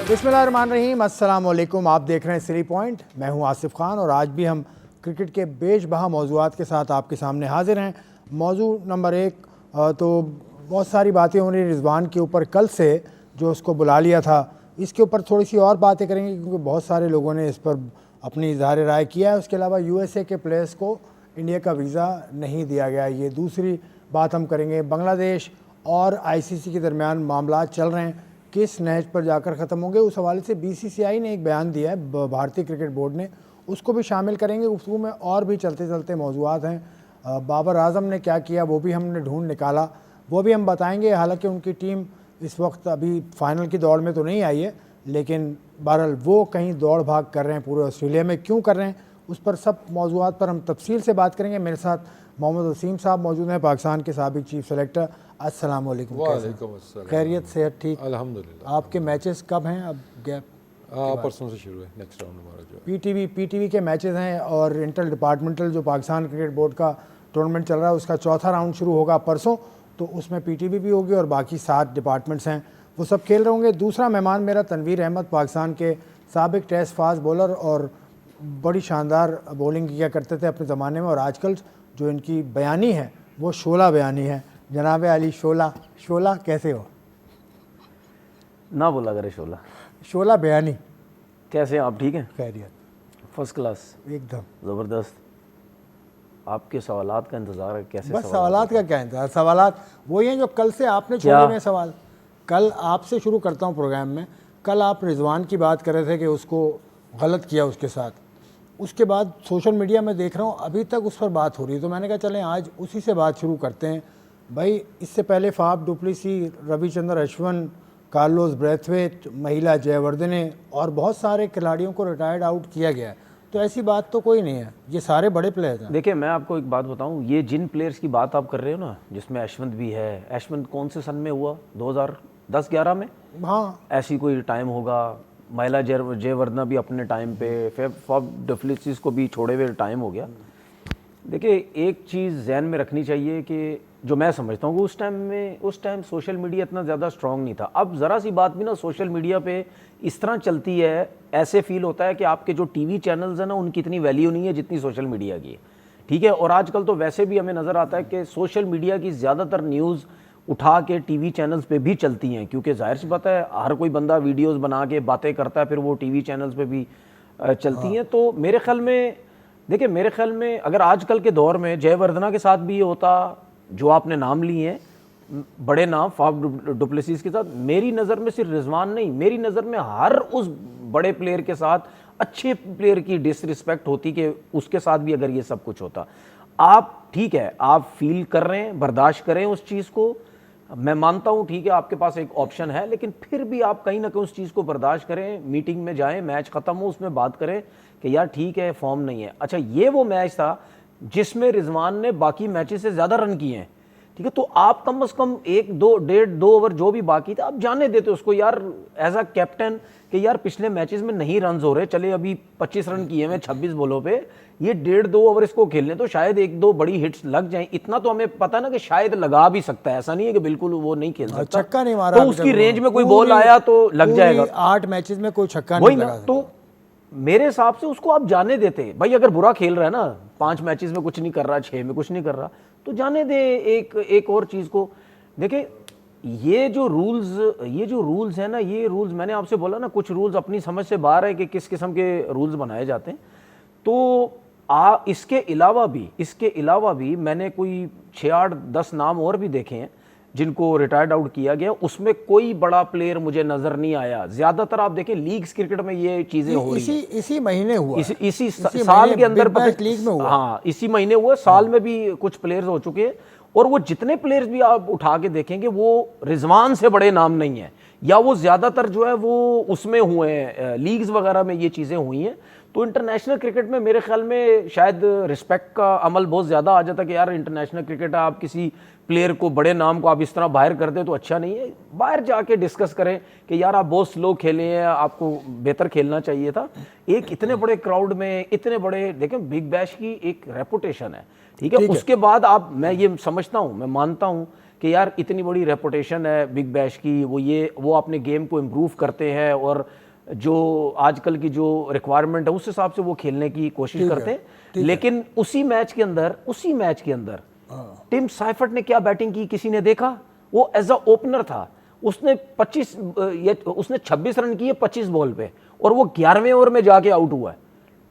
बिस्मिल्लाहिर्रहमानिर्रहीम, अस्सलाम वालेकुम। आप देख रहे हैं सीरी पॉइंट। मैं हूं आसिफ खान और आज भी हम क्रिकेट के बेशबहा मौज़ूआत के साथ आपके सामने हाजिर हैं। मौजू नंबर एक, तो बहुत सारी बातें हो रही रिजवान के ऊपर कल से जो उसको बुला लिया था, इसके ऊपर थोड़ी सी और बातें करेंगे क्योंकि बहुत सारे लोगों ने इस पर अपनी इजहार राय किया है। उसके अलावा USA के प्लेयर्स को इंडिया का वीज़ा नहीं दिया गया, ये दूसरी बात हम करेंगे। बांग्लादेश और ICC के दरमियान मामला चल रहे हैं, किस नहज पर जाकर ख़त्म होंगे, उस हवाले से BCCI ने एक बयान दिया है, भारतीय क्रिकेट बोर्ड ने, उसको भी शामिल करेंगे गुफ्तगू में। और भी चलते चलते मौज़ूआत हैं। बाबर आज़म ने क्या किया वो भी हमने ढूंढ निकाला, वो भी हम बताएंगे। हालांकि उनकी टीम इस वक्त अभी फ़ाइनल की दौड़ में तो नहीं आई है, लेकिन बहरहाल वो कहीं दौड़ भाग कर रहे हैं पूरे ऑस्ट्रेलिया में, क्यों कर रहे हैं उस पर सब मौज़ूआत पर हम तफसील से बात करेंगे। मेरे साथ मोहम्मद वसीम साहब मौजूद हैं, पाकिस्तान के साबिक चीफ सेलेक्टर। अस्सलाम वालेकुम। खैरियत, सेहत ठीक? अल्हम्दुलिल्लाह। आपके मैचेस कब हैं? अब गैप परसों से शुरू है नेक्स्ट राउंड हमारा जो PTV के मैचेस हैं और इंटर डिपार्टमेंटल जो पाकिस्तान क्रिकेट बोर्ड का टूर्नामेंट चल रहा है उसका चौथा राउंड शुरू होगा परसों, तो उसमें PTV भी होगी और बाकी 7 डिपार्टमेंट्स हैं वो सब खेल रहे होंगे। दूसरा मेहमान मेरा तनवीर अहमद, पाकिस्तान के साबिक टेस्ट फास्ट बॉलर और बड़ी शानदार बॉलिंग किया करते थे अपने ज़माने में, और आजकल जो इनकी बयानी है वो शोला बयानी है। जनाब अली शोला, शोला कैसे हो? ना बोला करे शोला, शोला बयानी। कैसे हैं आप? ठीक हैं? खैरियत, फर्स्ट क्लास, एकदम ज़बरदस्त। आपके सवालात का इंतज़ार है। कैसे? बस सवालात का क्या इंतजार, सवालात वही हैं जो कल से आपने छोड़े हुए सवाल। कल आपसे शुरू करता हूँ प्रोग्राम में। कल आप रिजवान की बात कर रहे थे कि उसको गलत किया उसके साथ, उसके बाद सोशल मीडिया में देख रहा हूँ अभी तक उस पर बात हो रही है, तो मैंने कहा चलें आज उसी से बात शुरू करते हैं। भाई इससे पहले Faf du Plessis, Ravichandra Ashwin, Carlos Brathwaite, Mahela Jayawardene और बहुत सारे खिलाड़ियों को रिटायर्ड आउट किया गया है, तो ऐसी बात तो कोई नहीं है, ये सारे बड़े प्लेयर्स हैं। देखिए मैं आपको एक बात बताऊं, ये जिन प्लेयर्स की बात आप कर रहे हो ना, जिसमें अश्विन भी है, अश्विन कौन से सन में हुआ? 2010-11 में। हाँ, ऐसी कोई टाइम होगा। महिला जयवर्धना भी अपने टाइम पे, फाफ डुप्लेसिस को भी छोड़े हुए टाइम हो गया। देखिए एक चीज़ जहन में रखनी चाहिए कि जो मैं समझता हूँ कि उस टाइम सोशल मीडिया इतना ज़्यादा स्ट्रॉन्ग नहीं था। अब ज़रा सी बात भी ना सोशल मीडिया पे इस तरह चलती है, ऐसे फील होता है कि आपके जो TV चैनल्स हैं ना उनकी इतनी वैल्यू नहीं है जितनी सोशल मीडिया की है, ठीक है। और आजकल तो वैसे भी हमें नज़र आता है कि सोशल मीडिया की ज़्यादातर न्यूज़ उठा के TV चैनल्स पे भी चलती हैं, क्योंकि जाहिर सी बात है हर कोई बंदा वीडियोज़ बना के बातें करता है, फिर वो TV चैनल्स पे भी चलती हैं। तो मेरे ख्याल में, देखिए मेरे ख्याल में अगर आजकल के दौर में जयवर्धना के साथ भी ये होता, जो आपने नाम लिए हैं बड़े नाम फाफ डुप्लेसिस के साथ, मेरी नज़र में सिर्फ रिजवान नहीं, मेरी नज़र में हर उस बड़े प्लेयर के साथ अच्छे प्लेयर की डिसरिस्पेक्ट होती कि उसके साथ भी अगर ये सब कुछ होता। आप ठीक है, आप फील कर रहे हैं, बर्दाश्त करें उस चीज़ को, मैं मानता हूँ, ठीक है आपके पास एक ऑप्शन है, लेकिन फिर भी आप कहीं ना कहीं उस चीज़ को बर्दाश्त करें। मीटिंग में जाएं, मैच ख़त्म हो उसमें बात करें कि यार ठीक है फॉर्म नहीं है। अच्छा, ये वो मैच था जिसमें रिजवान ने बाकी मैचेस से ज़्यादा रन किए हैं, ठीक है, तो आप कम से कम 1-2 ओवर जो भी बाकी था आप जाने देते उसको यार, एज अ कैप्टन कि यार पिछले मैचेस में नहीं रन हो रहे, चले अभी 25 रन किए हैं 26 बॉलों पे, ये 1.5-2 ओवर इसको खेलने तो शायद 1-2 बड़ी हिट्स लग जाएं। इतना तो हमें पता ना कि शायद लगा भी सकता है, ऐसा नहीं है कि बिल्कुल वो नहीं खेल सकता, छक्का नहीं मारा तो उसकी रेंज में कोई बॉल आया तो लग जाएगा। 8 मैचेस में कोई छक्का नहीं लगा, तो मेरे हिसाब से उसको आप जाने देते। भाई अगर बुरा खेल रहा है ना, 5 मैचेस में कुछ नहीं कर रहा, 6 में कुछ नहीं कर रहा, तो जाने दे। एक और चीज़ को देखिए, ये जो रूल्स है ना, ये रूल्स मैंने आपसे बोला ना, कुछ रूल्स अपनी समझ से बाहर है कि किस किस्म के रूल्स बनाए जाते हैं। तो इसके अलावा भी मैंने कोई 6-8-10 नाम और भी देखे हैं जिनको रिटायर्ड आउट किया गया, उसमें कोई बड़ा प्लेयर मुझे नजर नहीं आया। ज्यादातर आप देखें लीग्स क्रिकेट में ये चीजें हो रही हैं, इसी महीने हुआ, इसी साल के अंदर लीग में हुआ। हाँ, इसी महीने हुआ, साल में भी कुछ प्लेयर्स हो चुके हैं, और वो जितने प्लेयर्स भी आप उठा के देखेंगे वो रिजवान से बड़े नाम नहीं है, या वो ज्यादातर जो है वो उसमें हुए हैं, लीग्स वगैरह में ये चीजें हुई हैं। तो इंटरनेशनल क्रिकेट में मेरे ख्याल में शायद रिस्पेक्ट का अमल बहुत ज़्यादा आ जाता कि यार इंटरनेशनल क्रिकेट है, आप किसी प्लेयर को, बड़े नाम को आप इस तरह बाहर कर दें तो अच्छा नहीं है। बाहर जाके डिस्कस करें कि यार आप बहुत स्लो खेले हैं, आपको बेहतर खेलना चाहिए था। एक इतने बड़े क्राउड में, इतने बड़े, देखें बिग बैश की एक रेपुटेशन है, ठीक है, उसके बाद आप, मैं ये समझता हूँ, मैं मानता हूँ कि कि यार इतनी बड़ी रेपुटेशन है बिग बैश की, वो अपने गेम को इम्प्रूव करते हैं और जो आजकल की जो रिक्वायरमेंट है उस हिसाब से वो खेलने की कोशिश करते हैं। लेकिन उसी मैच के अंदर टिम साइफर्ट ने क्या बैटिंग की किसी ने देखा? वो एज अ ओपनर था, उसने 26 रन किए 25 बॉल पे, और वो 11वें ओवर में जाके आउट हुआ है।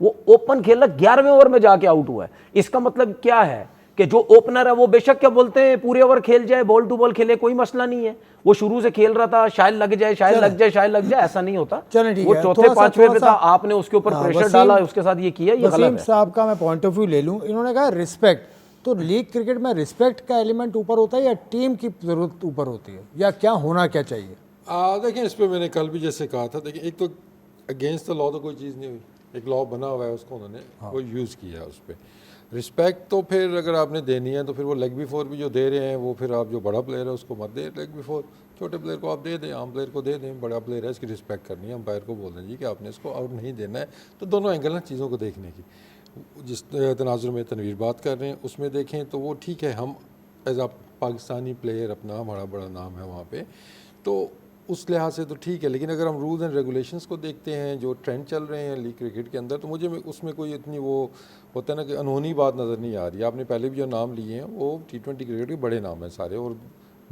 वो ओपन खेला 11वें ओवर में जाके आउट हुआ है। इसका मतलब क्या है कि जो ओपनर है वो बेशक क्या बोलते हैं पूरे ओवर खेल जाए, बॉल टू बॉल खेले, कोई मसला नहीं है। वो शुरू से खेल रहा था, शायद लग जाए, ऐसा नहीं होता। वो चौथे पांचवें पे था, आपने उसके ऊपर प्रेशर डाला, उसके साथ ये किया, ये गलत है। साहब का मैं पॉइंट ऑफ व्यू ले लूं, इन्होंने कहा रिस्पेक्ट, तो लीग क्रिकेट में रिस्पेक्ट का एलिमेंट ऊपर होता है या टीम की जरूरत ऊपर होती है, या क्या होना क्या चाहिए? देखिए इस पर मैंने कल भी जैसे कहा था, देखिए एक तो अगेंस्ट द लॉ तो कोई चीज़ नहीं हुई, एक लॉ बना हुआ है उसको उन्होंने वो यूज़ किया है। उस पर रिस्पेक्ट तो फिर अगर आपने देनी है तो फिर वो लेग बिफोर भी जो दे रहे हैं, वो फिर आप जो बड़ा प्लेयर है उसको मत दें लेग बिफोर, छोटे प्लेयर को आप दे दें, आम प्लेयर को दे दें। बड़ा प्लेयर है इसकी रिस्पेक्ट करनी है, अंपायर को बोल दें जी कि आपने इसको आउट नहीं देना है। तो दोनों एंगल हैं चीज़ों को देखने की। जिस तनाजुर में तनवीर बात कर रहे हैं उसमें देखें तो वो ठीक है, हम एज आ पाकिस्तानी प्लेयर अपना हमारा बड़ा नाम है वहाँ पे, तो उस लिहाज से तो ठीक है। लेकिन अगर हम रूल्स एंड रेगुलेशंस को देखते हैं जो ट्रेंड चल रहे हैं लीग क्रिकेट के अंदर, तो मुझे उसमें कोई इतनी वो होता है ना कि अनहोनी बात नज़र नहीं आ रही। आपने पहले भी जो नाम लिए हैं वो T20 क्रिकेट के बड़े नाम हैं सारे, और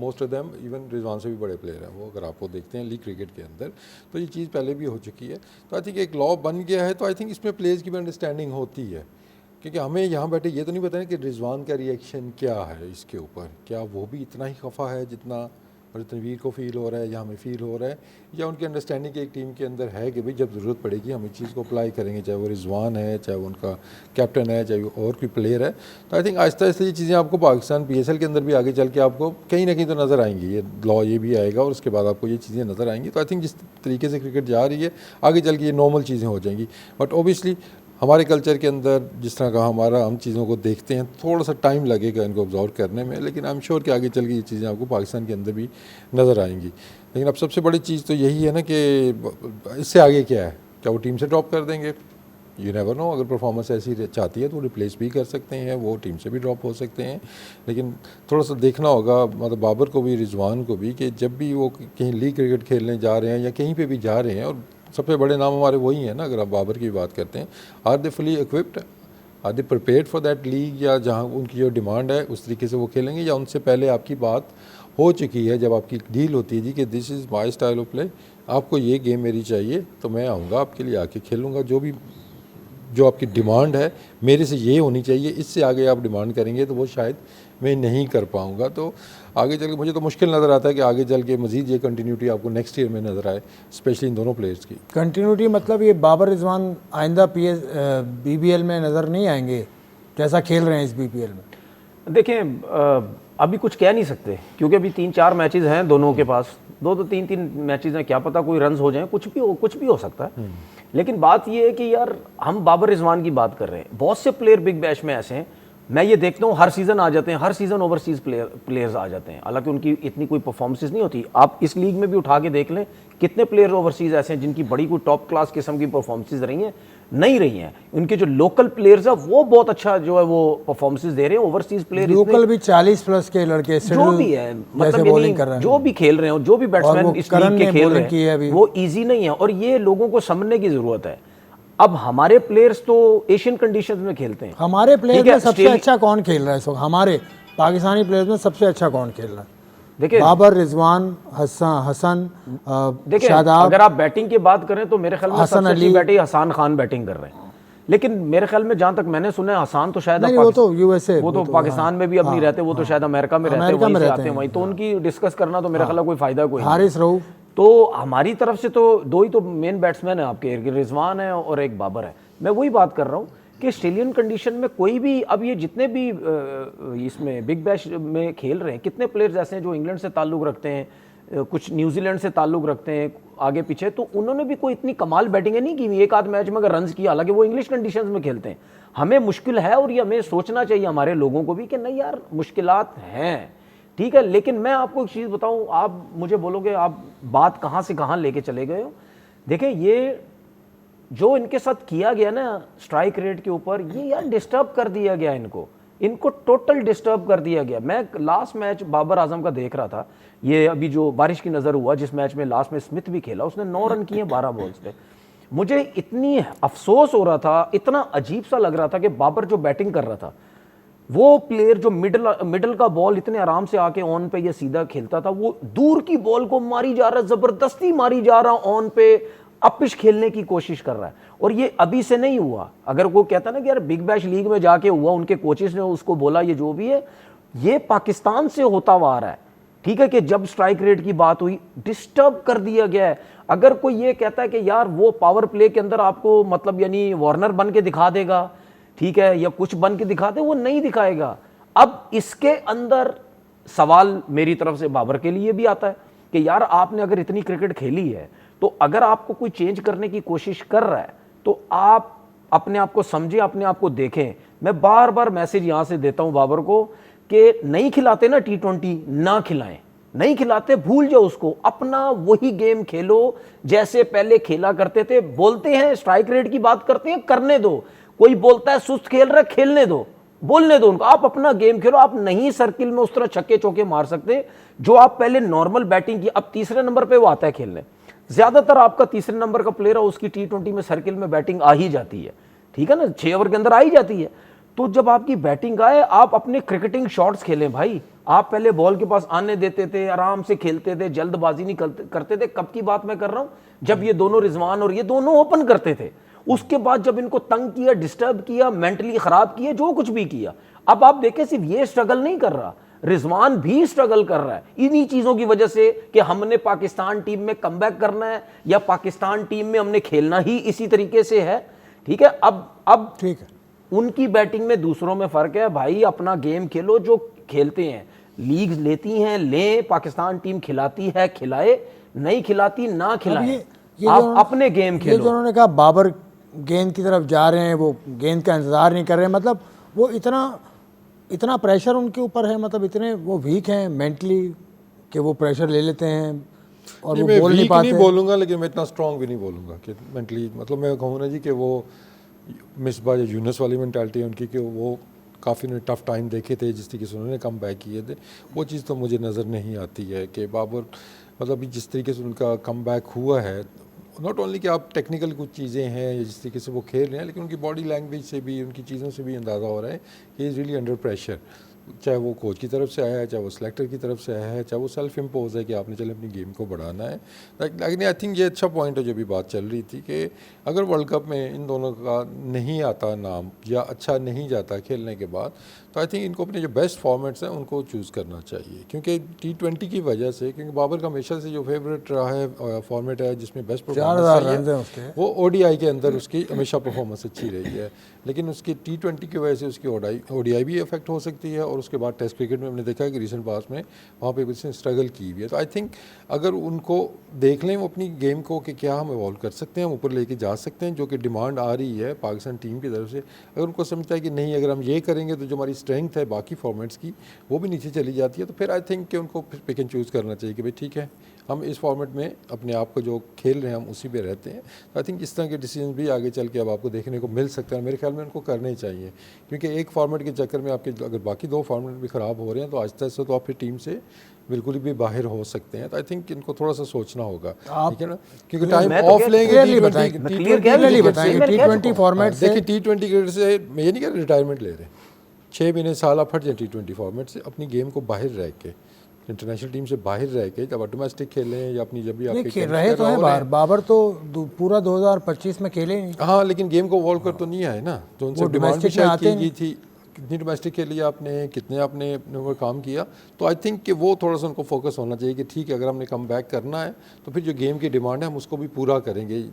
most of them even Rizwan से भी बड़े प्लेयर हैं वो, अगर आपको देखते हैं लीग क्रिकेट के अंदर। तो ये चीज़ पहले भी हो चुकी है। तो आई थिंक एक लॉ बन गया है, तो आई थिंक इसमें प्लेयर्स की भी अंडरस्टैंडिंग होती है, क्योंकि हमें यहाँ बैठे ये तो नहीं पता है कि रिजवान का रिएक्शन क्या है इसके ऊपर, क्या वो भी इतना ही खफा है जितना और तनवीर को फील हो रहा है या हमें फील हो रहा है, या उनकी अंडरस्टैंडिंग एक टीम के अंदर है कि भाई जब ज़रूरत पड़ेगी हम इस चीज़ को अप्लाई करेंगे, चाहे वो रिजवान है, चाहे वो उनका कैप्टन है, चाहे वो और कोई प्लेयर है। तो आई थिंक आहिस्ता आहिस्ता ये चीज़ें आपको पाकिस्तान PSL के अंदर भी आगे चल के आपको कहीं ना कहीं तो नज़र आएंगी। ये लॉ ये भी आएगा और उसके बाद आपको ये चीज़ें नज़र आएंगी। तो आई थिंक जिस तरीके से क्रिकेट जा रही है आगे चल के ये नॉर्मल चीज़ें हो जाएंगी। बट ओबियसली हमारे कल्चर के अंदर जिस तरह का हमारा हम चीज़ों को देखते हैं, थोड़ा सा टाइम लगेगा इनको ऑब्जर्व करने में, लेकिन आई एम श्योर कि आगे चल के ये चीज़ें आपको पाकिस्तान के अंदर भी नज़र आएंगी। लेकिन अब सबसे बड़ी चीज़ तो यही है ना कि इससे आगे क्या है, क्या वो टीम से ड्रॉप कर देंगे? यू नेवर नो, अगर परफॉर्मेंस ऐसी चाहती है तो रिप्लेस भी कर सकते हैं, वो टीम से भी ड्रॉप हो सकते हैं। लेकिन थोड़ा सा देखना होगा, मतलब बाबर को भी रिजवान को भी, कि जब भी वो कहीं लीग क्रिकेट खेलने जा रहे हैं या कहीं पे भी जा रहे हैं, और सबसे बड़े नाम हमारे वही हैं ना, अगर आप बाबर की बात करते हैं, are they fully equipped, are they prepared for that league, या जहाँ उनकी जो डिमांड है उस तरीके से वो खेलेंगे, या उनसे पहले आपकी बात हो चुकी है जब आपकी डील होती है जी कि this is my style of play, आपको ये गेम मेरी चाहिए तो मैं आऊँगा आपके लिए आके खेलूँगा, जो आपकी डिमांड है मेरे से ये होनी चाहिए, इससे आगे आप डिमांड करेंगे तो वो शायद मैं नहीं कर पाऊँगा। तो आगे चल के मुझे तो मुश्किल नज़र आता है कि आगे चल के मज़ीद ये कंटिन्यूटी आपको नेक्स्ट ईयर में नज़र आए, स्पेशली इन दोनों प्लेयर्स की कंटिन्यूटी। मतलब ये बाबर रिजवान आइंदा BBL में नज़र नहीं आएंगे जैसा खेल रहे हैं इस BPL में? देखें अभी कुछ कह नहीं सकते, क्योंकि अभी 3-4 मैचेस हैं दोनों के पास, 2-3 मैचेस हैं, क्या पता कोई रन्स हो जाएं, कुछ भी हो सकता है। लेकिन बात ये है कि यार हम बाबर रिजवान की बात कर रहे हैं, बहुत से प्लेयर बिग बैश में ऐसे हैं, मैं ये देखता हूँ हर सीज़न आ जाते हैं, हर सीज़न ओवरसीज़ प्लेयर्स आ जाते हैं, हालांकि उनकी इतनी कोई परफॉर्मेंस नहीं होती। आप इस लीग में भी उठा के देख लें कितने प्लेयर ओवरसीज़ ऐसे हैं जिनकी बड़ी कोई टॉप क्लास किस्म की परफॉर्मेंसेज नहीं रही हैं। उनके जो लोकल प्लेयर्स हैं वो बहुत अच्छा जो है वो परफॉर्मेंसेज दे रहे हैं। ओवरसीज़ प्लेयर लोकल भी 40+ के लड़के जो भी है, मतलब जो भी खेल रहे हो, जो भी बैट्समैन इस लीग के खेल रहे हैं, वो ईजी नहीं है, और ये लोगों को समझने की ज़रूरत है। अब हमारे प्लेयर्स तो एशियन कंडीशंस में खेलते हैं। हमारे प्लेयर्स में सबसे अच्छा कौन खेल रहा है इस वक्त? हमारे पाकिस्तानी प्लेयर्स में सबसे अच्छा कौन खेल रहा है? देखिए बाबर, रिजवान, हसन, देखिए शादाब। अगर आप बैटिंग की बात करें तो मेरे ख्याल में सबसे अच्छी बैटिंग हसन खान बैटिंग कर रहे हैं। लेकिन मेरे ख्याल में जहां तक मैंने सुना है हसन तो शायद वो तो USA, वो तो पाकिस्तान में भी अब नहीं रहते, वो तो शायद अमेरिका में रहते हैं, वहीं से आते हैं वहीं, तो उनकी डिस्कस करना तो मेरा ख्याल कोई फायदा कोई नहीं। हारिस रऊफ। तो हमारी तरफ से तो दो ही तो मेन बैट्समैन है आपके, रिजवान है और एक बाबर है। मैं वही बात कर रहा हूँ कि ऑस्ट्रेलियन कंडीशन में कोई भी, अब ये जितने भी इसमें बिग बैश में खेल रहे हैं, कितने प्लेयर्स ऐसे हैं जो इंग्लैंड से ताल्लुक़ रखते हैं, कुछ न्यूजीलैंड से ताल्लुक़ रखते हैं आगे पीछे, तो उन्होंने भी कोई इतनी कमाल बैटिंग नहीं की, एक आध मैच में अगर रन्स किया, हालांकि वो इंग्लिश कंडीशंस में खेलते हैं। हमें मुश्किल है, और ये हमें सोचना चाहिए हमारे लोगों को भी कि नहीं यार मुश्किलात हैं, ठीक है। लेकिन मैं आपको एक चीज़ बताऊं, आप मुझे बोलोगे आप बात कहाँ से कहाँ लेके चले गए हो। देखिए ये जो इनके साथ किया गया ना स्ट्राइक रेट के ऊपर, ये यार डिस्टर्ब कर दिया गया इनको। इनको टोटल डिस्टर्ब कर दिया गया। मैं लास्ट मैच बाबर आजम का देख रहा था, ये अभी जो बारिश की नज़र हुआ, जिस मैच में लास्ट में स्मिथ भी खेला, उसने 9 रन किए 12 बॉल्स पे। मुझे इतनी अफसोस हो रहा था, इतना अजीब सा लग रहा था कि बाबर जो बैटिंग कर रहा था, वो प्लेयर जो मिडल का बॉल इतने आराम से आके ऑन पे ये सीधा खेलता था, वो दूर की बॉल को मारी जा रहा है, जबरदस्ती मारी जा रहा ऑन पे, अपिश खेलने की कोशिश कर रहा है। और ये अभी से नहीं हुआ। अगर वो कहता ना कि यार बिग बैश लीग में जाके हुआ, उनके कोचेस ने उसको बोला, ये जो भी है ये पाकिस्तान से होता हुआ आ रहा है। ठीक है कि जब स्ट्राइक रेट की बात हुई डिस्टर्ब कर दिया गया है। अगर कोई ये कहता है कि यार वो पावर प्ले के अंदर आपको मतलब यानी वार्नर बन के दिखा देगा, ठीक है, या कुछ बन के दिखा दे, वो नहीं दिखाएगा। अब इसके अंदर सवाल मेरी तरफ से बाबर के लिए भी आता है कि यार आपने अगर इतनी क्रिकेट खेली है, तो अगर आपको कोई चेंज करने की कोशिश कर रहा है तो आप अपने आप को समझें, अपने आप को देखें। मैं बार बार मैसेज यहां से देता हूं बाबर को कि नहीं खिलाते ना T20, ना खिलाएं, नहीं खिलाते, भूल जाओ उसको, अपना वही गेम खेलो जैसे पहले खेला करते थे। बोलते हैं स्ट्राइक रेट की बात करते हैं, करने दो। कोई बोलता है सुस्त खेल रहा है, खेलने दो, बोलने दो उनको, आप अपना गेम खेलो। आप नहीं सर्किल में उस तरह छक्के चौके मार सकते जो आप पहले नॉर्मल बैटिंग की। अब तीसरे नंबर पे वो आता है खेलने, ज्यादातर आपका तीसरे नंबर का प्लेयर है, उसकी T20 में सर्किल में बैटिंग आ ही जाती है, ठीक है ना, 6 ओवर के अंदर आ ही जाती है। तो जब आपकी बैटिंग आए, आप अपने क्रिकेटिंग शॉट्स खेलें भाई। आप पहले बॉल के पास आने देते थे, आराम से खेलते थे, जल्दबाजी नहीं करते थे। कब की बात मैं कर रहा हूं, जब ये दोनों रिजवान और ये दोनों ओपन करते थे। उसके बाद जब इनको तंग किया, डिस्टर्ब किया, मेंटली खराब किया, जो कुछ भी किया, अब आप देखें सिर्फ ये स्ट्रगल नहीं कर रहा, रिजवान भी स्ट्रगल कर रहा है इन्हीं चीजों की वजह से कि हमने पाकिस्तान टीम में कमबैक करना है या पाकिस्तान टीम में हमने खेलना ही इसी तरीके से है। ठीक है, अब ठीक है, उनकी बैटिंग में दूसरों में फर्क है। भाई अपना गेम खेलो, जो खेलते हैं, लीग लेती हैं ले, पाकिस्तान टीम खिलाती है खिलाए, नहीं खिलाती ना खिलाए, आप अपने गेम ये खेलो। जो उन्होंने कहा बाबर गेंद की तरफ जा रहे हैं, वो गेंद का इंतजार नहीं कर रहे हैं, मतलब वो इतना प्रेशर उनके ऊपर है, मतलब इतने वो वीक हैं मेंटली कि वो प्रेशर ले लेते हैं और वो बोल नहीं पाते। नहीं बोलूँगा, लेकिन मैं इतना स्ट्रॉन्ग भी नहीं बोलूँगा कि मेंटली, मतलब मैं कहूँ ना जी कि वो मिसबा या यूनस वाली मेंटालिटी है उनकी कि वो काफ़ी ने टफ टाइम देखे थे, जिस तरीके से उन्होंने कम बैक किए थे, वो चीज़ तो मुझे नज़र नहीं आती है कि बाबर मतलब जिस तरीके से उनका कम बैक हुआ है, नॉट ओनली कि आप टेक्निकल कुछ चीज़ें हैं या जिस तरीके से वो खेल रहे हैं, लेकिन उनकी बॉडी लैंग्वेज से भी, उनकी चीज़ों से भी अंदाज़ा हो रहा है कि इज़ रियली अंडर प्रेशर। चाहे वो कोच की तरफ से आया है, चाहे वो सिलेक्टर की तरफ से आया है, चाहे वो सेल्फ इम्पोज है कि आपने चले अपनी गेम को बढ़ाना है। लेकिन आई थिंक ये अच्छा पॉइंट है जो भी बात चल रही थी कि अगर वर्ल्ड कप में इन दोनों का नहीं आता नाम या अच्छा नहीं जाता खेलने के बाद, तो आई थिंक इनको अपने जो बेस्ट फॉर्मेट्स हैं उनको चूज़ करना चाहिए। क्योंकि T20 की वजह से, क्योंकि बाबर का हमेशा से जो फेवरेट रहा है फॉर्मेट है जिसमें बेस्ट परफॉर्मेंस है, वो ODI के अंदर उसकी हमेशा परफॉर्मेंस अच्छी रही है। लेकिन उसकी T20 की वजह से उसकी ODI भी इफेक्ट हो सकती है, और उसके बाद टेस्ट क्रिकेट में हमने देखा है कि रिसेंट पास में वहाँ पे उसने स्ट्रगल की हुई है। तो आई थिंक अगर उनको देख लें वो अपनी गेम को कि क्या हम इवॉल्व कर सकते हैं, हम ऊपर लेके जा सकते हैं, जो कि डिमांड आ रही है पाकिस्तान टीम की तरफ से, अगर उनको समझता है कि नहीं अगर हम ये करेंगे तो जो हमारी स्ट्रेंथ है बाकी फॉर्मेट्स की वो भी नीचे चली जाती है, तो फिर आई थिंक कि उनको फिर पिक एंड चूज़ करना चाहिए कि भाई ठीक है हम इस फॉर्मेट में अपने आप को जो खेल रहे हैं हम उसी पे रहते हैं। तो आई थिंक इस तरह के डिसीजन भी आगे चल के अब आपको देखने को मिल सकता है, मेरे ख्याल में उनको करने ही चाहिए। क्योंकि एक फॉर्मेट के चक्कर में आपके अगर बाकी 2 फॉर्मेट भी ख़राब हो रहे हैं तो आहिस्ता आहिस्ता तो आप फिर टीम से बिल्कुल भी बाहर हो सकते हैं। तो आई थिंक इनको थोड़ा सा सोचना होगा, ठीक है ना, क्योंकि टाइम ऑफ लेंगे T20 फॉर्मेट से। देखिए T20 क्रिकेट से मैं ये नहीं कह रहा रिटायरमेंट ले रहे, 6 महीने साल आप हट जाए T20 फॉर्मेट से, अपनी गेम को बाहर रह के इंटरनेशनल टीम से बाहर रह के जब डोमेस्टिक खेलें या अपनी जब भी आप रहे तो हैं बाबर तो पूरा 2025 में खेले नहीं। हाँ, लेकिन गेम को इवॉल्व कर तो नहीं आए ना, जो उनसे डिमांड भी शायद की गई थी, कितनी डोमेस्टिक खेली आपने, कितने आपने अपने ऊपर काम किया। तो आई थिंक कि वो थोड़ा सा उनको फोकस होना चाहिए कि ठीक है अगर हमने कम बैक करना है तो फिर जो गेम की डिमांड है हम उसको भी पूरा करेंगे,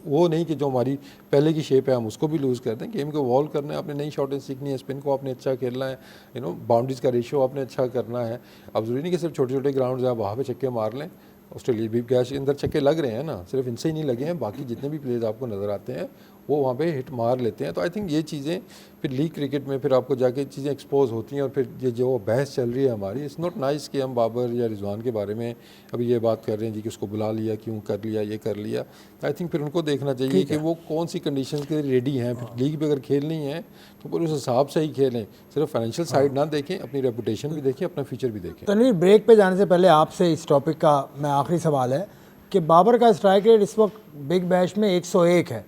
वो नहीं कि जो हमारी पहले की शेप है हम उसको भी लूज़ कर दें। गेम को इवॉल्व करना है, आपने नई शॉटें सीखनी है, स्पिन को आपने अच्छा खेलना है, बाउंड्रीज का रेशियो आपने अच्छा करना है। अब ज़रूरी नहीं कि सिर्फ छोटे छोटे ग्राउंड है आप वहाँ पर छक्के मार लें, ऑस्ट्रेलिया भी कैश अंदर छक्के लग रहे हैं ना, सिर्फ इनसे ही नहीं लगे हैं, बाकी जितने भी प्लेयर्स आपको नज़र आते हैं वो वहाँ पे हिट मार लेते हैं। तो आई थिंक ये चीज़ें फिर लीग क्रिकेट में फिर आपको जाके चीज़ें एक्सपोज होती हैं, और फिर ये जो बहस चल रही है हमारी, इट्स नॉट नाइस कि हम बाबर या रिजवान के बारे में अभी ये बात कर रहे हैं जी कि उसको बुला लिया, क्यों कर लिया, ये कर लिया। आई थिंक फिर उनको देखना चाहिए कि वो कौन सी कंडीशन के लिए रेडी हैं। फिर लीग भी अगर खेलनी है तो फिर उस हिसाब से ही खेलें, सिर्फ फाइनेंशियल साइड ना देखें, अपनी रेपुटेशन भी देखें, अपना फ्यूचर भी देखें। तनवीर, ब्रेक पे जाने से पहले आपसे इस टॉपिक का मैं आखिरी सवाल है कि बाबर का स्ट्राइक रेट इस वक्त बिग बैश में 101 है,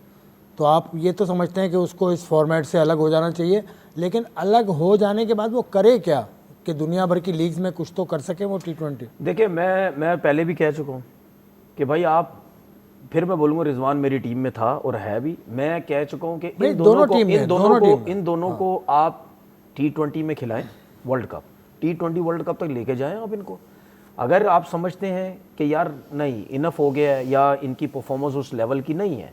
तो आप ये तो समझते हैं कि उसको इस फॉर्मेट से अलग हो जाना चाहिए, लेकिन अलग हो जाने के बाद वो करे क्या कि दुनिया भर की लीग्स में कुछ तो कर सके वो T20? देखिए, मैं पहले भी कह चुका हूँ कि भाई आप, फिर मैं बोलूँगा रिजवान मेरी टीम में था और है भी, मैं कह चुका हूँ कि इन दोनों को आप T20 में खिलाएं, world cup, T20 world cup तक लेके जाएं आप इनको। अगर आप समझते हैं कि यार नहीं इनफ हो गया है या इनकी परफॉर्मेंस उस लेवल की नहीं है,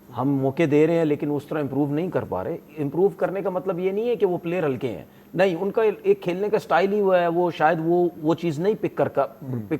हम मौके दे रहे हैं लेकिन उस तरह इंप्रूव नहीं कर पा रहे, इंप्रूव करने का मतलब ये नहीं है कि वो प्लेयर हल्के हैं, नहीं, उनका एक खेलने का स्टाइल ही हुआ है, वो शायद वो चीज़ नहीं पिक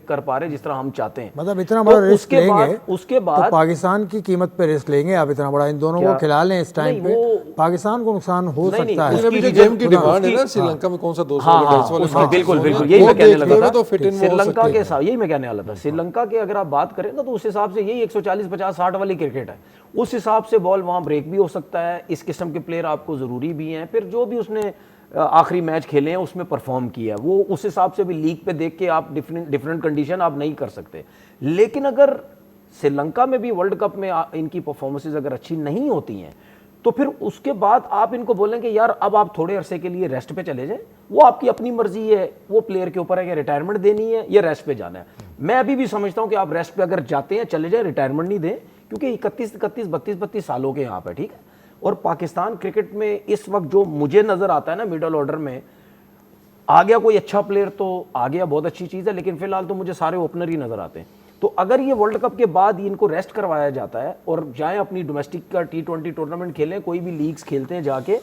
कर पा रहे जिस तरह हम चाहते हैं। मतलब इतना बड़ा तो रिस्क लेंगे उसके बाद तो पाकिस्तान की कीमत पे रिस्क लेंगे आप, इतना बड़ा इन दोनों को खिला लें इस टाइम पे, पाकिस्तान को नुकसान हो सकता है। अभी जो गेम की डिमांड है ना श्रीलंका में, कौन सा 200 बिल्कुल यही मैं कहने लगा था, श्रीलंका के साथ यही मैं कहने वाला था। श्रीलंका के अगर आप बात करें ना तो उस हिसाब से यही 140, 50, 60 वाली क्रिकेट है, उस हिसाब से बॉल वहाँ ब्रेक भी हो सकता है, इस किस्म के प्लेयर आपको ज़रूरी भी हैं। फिर जो भी उसने आखिरी मैच खेले हैं उसमें परफॉर्म किया, वो उस हिसाब से भी लीग पे देख के आप डिफरेंट कंडीशन आप नहीं कर सकते। लेकिन अगर श्रीलंका में भी वर्ल्ड कप में इनकी परफॉर्मेंसेज अगर अच्छी नहीं होती हैं तो फिर उसके बाद आप इनको बोलेंगे यार अब आप थोड़े अरसे के लिए रेस्ट पे चले जाएं, वो आपकी अपनी मर्जी है, वो प्लेयर के ऊपर है कि रिटायरमेंट देनी है या रेस्ट पे जाना है। मैं अभी भी समझता हूं कि आप रेस्ट पे अगर जाते हैं चले जाएं, रिटायरमेंट नहीं दें, क्योंकि 31, 32 सालों के यहाँ पे, ठीक है। और पाकिस्तान क्रिकेट में इस वक्त जो मुझे नजर आता है ना, मिडल ऑर्डर में आ गया कोई अच्छा प्लेयर तो आ गया, बहुत अच्छी चीज़ है, लेकिन फिलहाल तो मुझे सारे ओपनर ही नजर आते हैं। तो अगर ये वर्ल्ड कप के बाद इनको रेस्ट करवाया जाता है और जाएं अपनी डोमेस्टिक का T20 टूर्नामेंट खेलें, कोई भी लीग्स खेलते हैं जाके,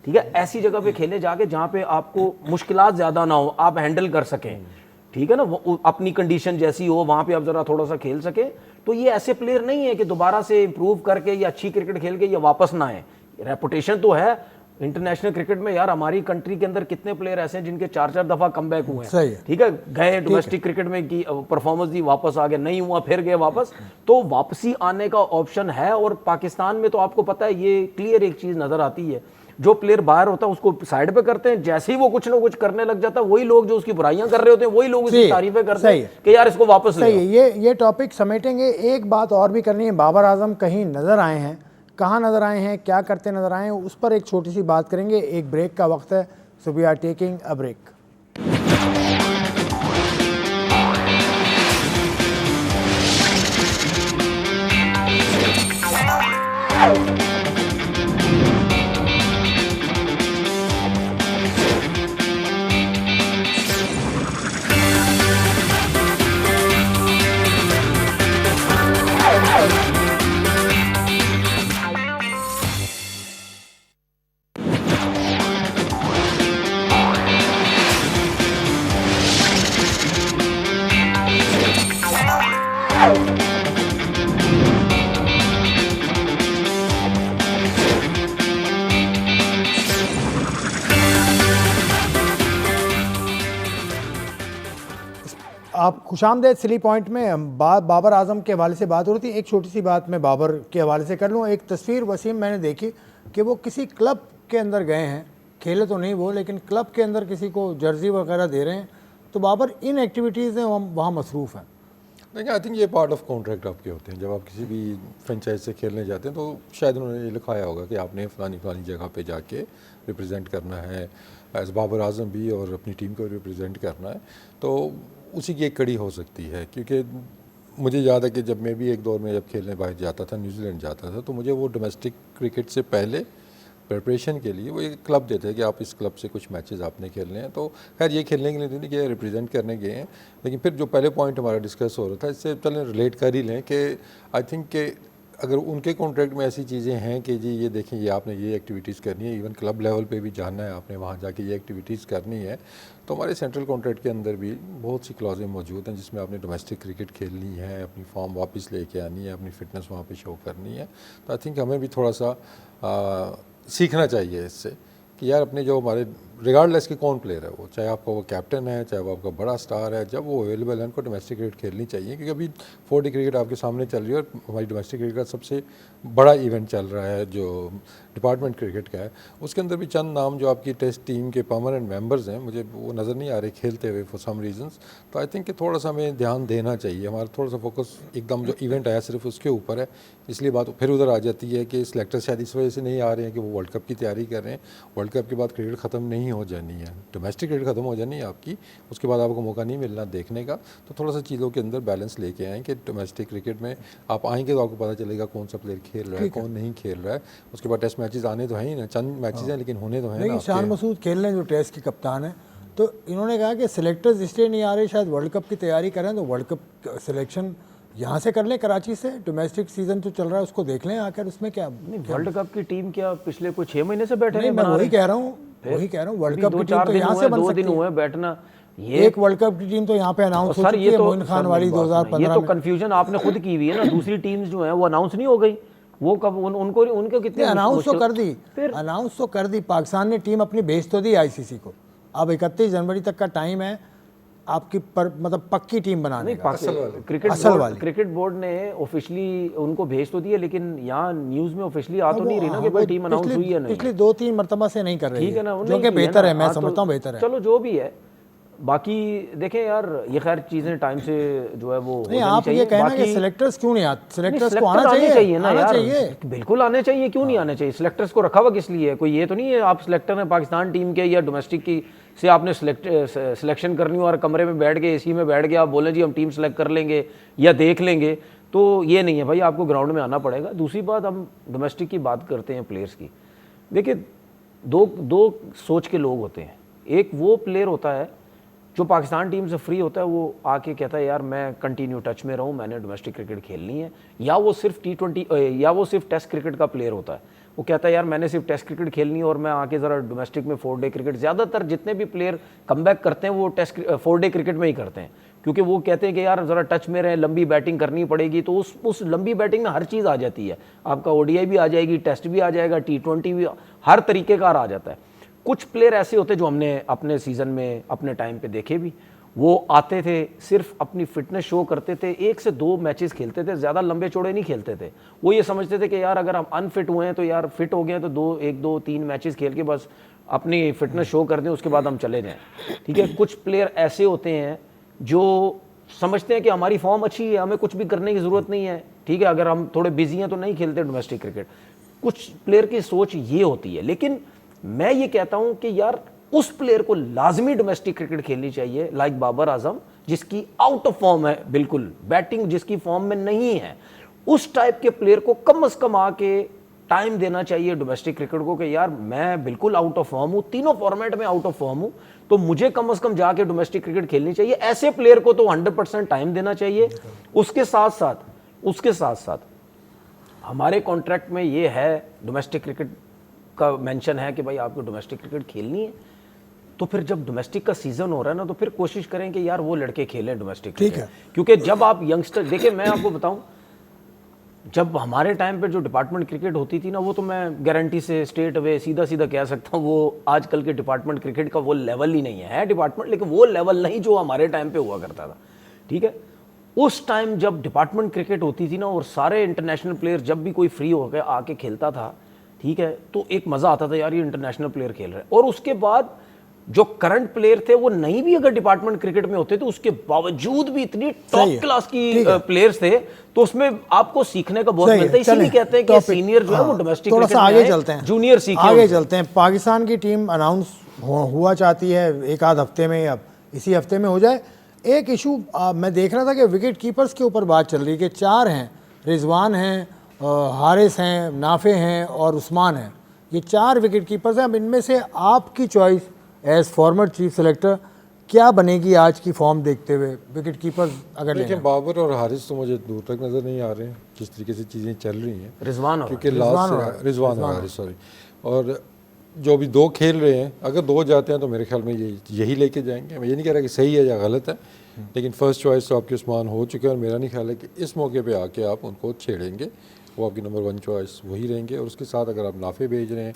ठीक है, ऐसी जगह पे खेलें जाके जहां पे आपको मुश्किलात ज़्यादा ना हो, आप हैंडल कर सकें, ठीक है ना, अपनी कंडीशन जैसी हो वहां पे आप जरा थोड़ा सा खेल सके। तो ये ऐसे प्लेयर नहीं है कि दोबारा से इंप्रूव करके या अच्छी क्रिकेट खेल के ये वापस ना आए। रेपुटेशन तो है इंटरनेशनल क्रिकेट में, यार हमारी कंट्री के अंदर कितने प्लेयर ऐसे हैं जिनके 4 दफा कमबैक हुए हैं, ठीक है, गए डोमेस्टिक क्रिकेट में की परफॉर्मेंस दी, वापस आ गए, नहीं हुआ फिर गए वापस, तो वापसी आने का ऑप्शन है। और पाकिस्तान में तो आपको पता है ये क्लियर एक चीज नजर आती है, जो प्लेयर बाहर होता है उसको साइड पे करते हैं, जैसे ही वो कुछ ना कुछ करने लग जाता है वही लोग जो उसकी बुराइयां कर रहे होते हैं वही लोग उसकी तारीफें करते हैं कि यार इसको वापस ले आओ। ये टॉपिक समेटेंगे। एक बात और भी करनी है, बाबर आजम कहीं नजर आए हैं, कहाँ नजर आए हैं, क्या करते नजर आए हैं, उस पर एक छोटी सी बात करेंगे। एक ब्रेक का वक्त है, so we are taking a break. आप खुशामदेद सिली पॉइंट में बाबर आजम के हवाले से बात हो रही थी। एक छोटी सी बात मैं बाबर के हवाले से कर लूँ। एक तस्वीर वसीम मैंने देखी कि वो किसी क्लब के अंदर गए हैं, खेले तो नहीं वो, लेकिन क्लब के अंदर किसी को जर्सी वगैरह दे रहे हैं, तो बाबर इन एक्टिविटीज़ में वहाँ मसरूफ़ हैं। देखिए, आई थिंक ये पार्ट ऑफ कॉन्ट्रैक्ट आपके होते हैं। जब आप किसी भी फ्रेंचाइज से खेलने जाते हैं तो शायद उन्होंने ये लिखाया होगा कि आपने फलानी जगह पे जाके रिप्रेजेंट करना है, एज बाबर आजम भी, और अपनी टीम को रिप्रेजेंट करना है। तो उसी की एक कड़ी हो सकती है, क्योंकि मुझे याद है कि जब मैं भी एक दौर में जब खेलने बाहर जाता था, न्यूजीलैंड जाता था, तो मुझे वो डोमेस्टिक क्रिकेट से पहले प्रिपरेशन के लिए वो एक क्लब देते हैं कि आप इस क्लब से कुछ मैचेस आपने खेलने हैं। तो खैर ये खेलने के लिए नहीं कि रिप्रेजेंट करने गए हैं, लेकिन फिर जो पहले पॉइंट हमारा डिस्कस हो रहा था, इससे चलें रिलेट कर ही लें कि आई थिंक कि अगर उनके कॉन्ट्रैक्ट में ऐसी चीज़ें हैं कि जी ये देखें ये आपने ये एक्टिविटीज़ करनी है, इवन क्लब लेवल पे भी जाना है आपने, वहाँ जाके ये एक्टिविटीज़ करनी है, तो हमारे सेंट्रल कॉन्ट्रैक्ट के अंदर भी बहुत सी क्लॉजें मौजूद हैं जिसमें आपने डोमेस्टिक क्रिकेट खेलनी है, अपनी फॉर्म वापस लेके आनी है, अपनी फ़िटनेस वहाँ पे शो करनी है। तो आई थिंक हमें भी थोड़ा सा सीखना चाहिए इससे कि यार अपने जो हमारे रिगार्डलेस कि कौन प्लेयर है वो, चाहे आपका वो कैप्टन है, चाहे वो आपका बड़ा स्टार है, जब वो अवेलेबल है उनको डोमेस्टिक क्रिकेट खेलनी चाहिए, क्योंकि अभी 4D क्रिकेट आपके सामने चल रही है और हमारी डोमेस्टिक क्रिकेट का सबसे बड़ा इवेंट चल रहा है जो डिपार्टमेंट क्रिकेट का है। उसके अंदर भी चंद नाम जो आपकी टेस्ट टीम के परमानेंट मेंबर्स हैं, मुझे वो नज़र नहीं आ रहे खेलते हुए फॉर सम रीजंस। तो आई थिंक कि थोड़ा सा हमें ध्यान देना चाहिए, हमारा थोड़ा सा फोकस एकदम जो इवेंट आया सिर्फ उसके ऊपर है, इसलिए बात फिर उधर आ जाती है कि सिलेक्टर शायद इस वजह से नहीं आ रहे हैं कि वो वर्ल्ड कप की तैयारी कर रहे हैं। वर्ल्ड कप के बाद क्रिकेट ख़त्म नहीं हो जानी है, डोमेस्टिक क्रिकेट ख़त्म हो जानी है आपकी, उसके बाद आपको मौका नहीं मिलना देखने का। तो थोड़ा सा चीज़ों के अंदर बैलेंस लेके आएँ कि डोमेस्टिक क्रिकेट में आप आएंगे तो आपको पता चलेगा कौन सा प्लेयर खेल रहा है, कौन नहीं खेल रहा है। उसके बाद टेस्ट मैचेस आने तो हैं ही ना, चंद मैचेस हैं लेकिन होने तो हैं ना। लेकिन शान मसूद खेल रहे हैं जो टेस्ट के कप्तान हैं, तो इन्होंने कहा कि सिलेक्टर्स इसलिए नहीं आ रहे, शायद वर्ल्ड कप की तैयारी करें तो वर्ल्ड कप सिलेक्शन यहाँ से कर लें कराची से, डोमेस्टिक सीजन जो चल रहा है उसको देख लें आकर, उसमें क्या वर्ल्ड कप की टीम क्या पिछले कुछ 6 महीने से बैठे नहीं, हैं मैं बना वही रहे? कह रहा हूँ, वही कह रहा हूँ, वर्ल्ड कप की टीम 2-4 तो दिन यहाँ हुए से हैं, बन 2 सकती दिन है। हुए हैं बैठना। एक वर्ल्ड कप की टीम तो यहाँ पे अनाउंस हो सर चुकी ये है, तो मोइन खान वाली ये 2015 तो में। कंफ्यूजन आपने खुद की हुई है ना, दूसरी टीम्स जो हैं वो अनाउंस नहीं हो गई, वो कब उनको उनके कितने अनाउंस तो मुश्किल- कर दी, फिर अनाउंस तो कर दी, पाकिस्तान ने टीम अपनी भेज तो दी आईसीसी को। अब 31 जनवरी तक का टाइम है आपकी मतलब पक्की टीम बनाने का। क्रिकेट बोर्ड ने ऑफिशियली उनको भेज तो दिया, लेकिन यहाँ न्यूज में ऑफिशियली आ तो नहीं रही ना कि भाई टीम अनाउंस हुई है नहीं। पिछली 2-3 मरतबा से नहीं कर रही ठीक है ना, जो कि बेहतर है, मैं समझता हूँ बेहतर है। चलो जो भी है, बाकी देखें यार ये खैर चीजें टाइम से जो है वो हो नहीं, जानी आप ये चाहिए। कहना कि बाकी सिलेक्टर्स क्यों नहीं आते, सिलेक्टर्स को सेलेक्टर आना चाहिए ना आना यार, चाहिए। बिल्कुल आने चाहिए, क्यों नहीं आने चाहिए। सिलेक्टर्स को रखा हुआ किस लिए है, कोई ये तो नहीं है आप सिलेक्टर हैं पाकिस्तान टीम के या डोमेस्टिक की से आपने सिलेक्शन करनी हो और कमरे में बैठ के एसी में बैठ के आप बोले जी हम टीम सेलेक्ट कर लेंगे या देख लेंगे, तो ये नहीं है भाई, आपको ग्राउंड में आना पड़ेगा। दूसरी बात, हम डोमेस्टिक की बात करते हैं प्लेयर्स की, देखिए दो सोच के लोग होते हैं। एक वो प्लेयर होता है जो पाकिस्तान टीम से फ्री होता है, वो आके कहता है यार मैं कंटिन्यू टच में रहूं, मैंने डोमेस्टिक क्रिकेट खेलनी है। या वो सिर्फ T20 या वो सिर्फ टेस्ट क्रिकेट का प्लेयर होता है, वो कहता है यार मैंने सिर्फ टेस्ट क्रिकेट खेलनी है और मैं आके ज़रा डोमेस्टिक में 4 डे क्रिकेट। ज़्यादातर जितने भी प्लेयर कमबैक करते हैं वो 4 डे क्रिकेट में ही करते हैं, क्योंकि वो कहते हैं कि यार ज़रा टच में रहे, लंबी बैटिंग करनी पड़ेगी। तो उस लंबी बैटिंग में हर चीज़ आ जाती है, आपका ODI भी आ जाएगी, टेस्ट भी आ जाएगा, T20 भी, हर तरीके का आ जाता है। कुछ प्लेयर ऐसे होते जो हमने अपने सीज़न में अपने टाइम पे देखे भी, वो आते थे सिर्फ अपनी फिटनेस शो करते थे, 1 से 2 मैचेस खेलते थे, ज़्यादा लंबे चौड़े नहीं खेलते थे। वो ये समझते थे कि यार अगर हम अनफिट हुए हैं तो यार फिट हो गए तो 1-2-3 मैचेस खेल के बस अपनी फिटनेस शो कर दें, उसके बाद हम चले जाएं। ठीक है, कुछ प्लेयर ऐसे होते हैं जो समझते हैं कि हमारी फॉर्म अच्छी है, हमें कुछ भी करने की ज़रूरत नहीं है, ठीक है, अगर हम थोड़े बिजी हैं तो नहीं खेलते डोमेस्टिक क्रिकेट। कुछ प्लेयर की सोच ये होती है, लेकिन मैं ये कहता हूं कि यार उस प्लेयर को लाजमी डोमेस्टिक क्रिकेट खेलनी चाहिए, लाइक बाबर आजम, जिसकी आउट ऑफ फॉर्म है, बिल्कुल बैटिंग जिसकी फॉर्म में नहीं है, उस टाइप के प्लेयर को कम से कम आके टाइम देना चाहिए डोमेस्टिक क्रिकेट को कि यार मैं बिल्कुल आउट ऑफ फॉर्म हूं, तीनों फॉर्मेट में आउट ऑफ फॉर्म हूं, तो मुझे कम से कम जाके डोमेस्टिक क्रिकेट खेलनी चाहिए। ऐसे प्लेयर को तो 100% टाइम देना चाहिए। उसके साथ साथ हमारे कॉन्ट्रैक्ट में ये है, डोमेस्टिक क्रिकेट का मेंशन है कि भाई आपको डोमेस्टिक क्रिकेट खेलनी है, तो फिर जब डोमेस्टिक का सीजन हो रहा है ना, तो फिर कोशिश करें कि यार वो लड़के खेलें डोमेस्टिक क्रिकेट। क्योंकि जब आप यंगस्टर, देखिए मैं आपको बताऊं, जब हमारे टाइम पे जो डिपार्टमेंट क्रिकेट होती थी ना, वो तो मैं गारंटी से स्टेट अवे सीधा कह सकता हूँ, वो आजकल के डिपार्टमेंट क्रिकेट का वो लेवल ही नहीं है डिपार्टमेंट, लेकिन वो लेवल नहीं जो हमारे टाइम पे हुआ करता था। ठीक है, उस टाइम जब डिपार्टमेंट क्रिकेट होती थी ना, और सारे इंटरनेशनल प्लेयर जब भी कोई फ्री होकर आके खेलता था, ठीक है, तो एक मज़ा आता था यार ये इंटरनेशनल प्लेयर खेल रहे हैं। और उसके बाद जो करंट प्लेयर थे वो नहीं भी अगर डिपार्टमेंट क्रिकेट में होते तो उसके बावजूद भी इतनी टॉप क्लास की प्लेयर्स थे, तो उसमें आपको सीखने का बहुत मिलता है। इसीलिए कहते हैं कि सीनियर जो है वो डोमेस्टिक थोड़ा सा आगे चलते हैं, जूनियर सीखे, आगे चलते हैं। पाकिस्तान की टीम अनाउंस हुआ चाहती है एक आध हफ्ते में, अब इसी हफ्ते में हो जाए। एक इशू मैं देख रहा था कि विकेट कीपर्स के ऊपर बात चल रही है कि 4 हैं, रिजवान हैं, हारिस हैं, नाफे हैं और उस्मान हैं, ये 4 विकेट कीपर्स हैं। अब इनमें से आपकी choice as former chief selector, क्या बनेगी आज की फॉर्म देखते हुए विकेट कीपर अगर देखिए लेना? बाबर और हारिस तो मुझे दूर तक नज़र नहीं आ रहे हैं जिस तरीके से चीज़ें चल रही हैं, रिजवान और क्योंकि लास्ट रिजवान और हारिस सॉरी, और जो भी दो खेल रहे हैं अगर दो जाते हैं तो मेरे ख्याल में यही लेके जाएंगे। मैं ये नहीं कह रहा कि सही है या गलत है, लेकिन फर्स्ट चॉइस तो आपके उस्मान हो चुके हैं और मेरा नहीं ख्याल है कि इस मौके पे आके आप उनको छेड़ेंगे। वो आपकी नंबर 1 चॉइस वही रहेंगे। और उसके साथ अगर आप नाफे भेज रहे हैं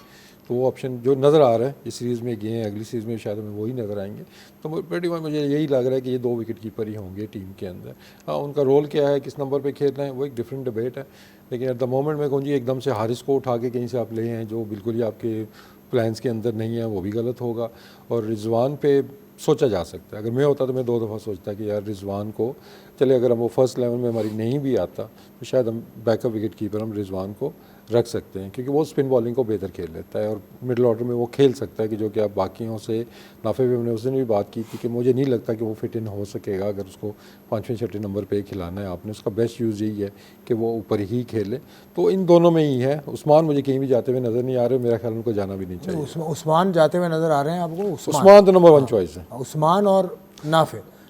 तो वो ऑप्शन जो नज़र आ रहा है इस सीरीज़ में गए हैं, अगली सीरीज़ में शायद हमें वही नज़र आएंगे। तो प्रेटी मच मुझे यही लग रहा है कि ये 2 विकेट कीपर ही होंगे टीम के अंदर। हाँ, उनका रोल क्या है, किस नंबर पे खेलना है, वो एक डिफरेंट डिबेट है। लेकिन एट द मोमेंट मैं कहूँ जी एकदम से हारिस को उठा के कहीं से आप ले हैं जो बिल्कुल ही आपके प्लान्स के अंदर नहीं है, वो भी गलत होगा। और रिजवान पे सोचा जा सकता है, अगर मैं होता तो मैं 2 दफ़ा सोचता कि यार रिजवान को चले, अगर हम वो फर्स्ट 11 में हमारी नहीं भी आता तो शायद हम बैकअप विकेट कीपर हम रिजवान को रख सकते हैं, क्योंकि वो स्पिन बॉलिंग को बेहतर खेल लेता है और मिडिल ऑर्डर में वो खेल सकता है कि जो कि आप बाकियों से नाफे पे हमने उस दिन भी बात की थी कि मुझे नहीं लगता कि वो फिट इन हो सकेगा अगर उसको 5वें 6वें नंबर पे खिलाना है आपने। उसका बेस्ट यूज़ यही है कि वो ऊपर ही खेले। तो इन दोनों में ही है। उस्मान मुझे कहीं भी जाते हुए नज़र नहीं आ रहे, मेरा ख्याल उनको जाना भी नहीं चाहिए। उस्मान जाते हुए नज़र आ रहे हैं आपको? उस्मान तो नंबर 1 चॉइस है। उस्मान और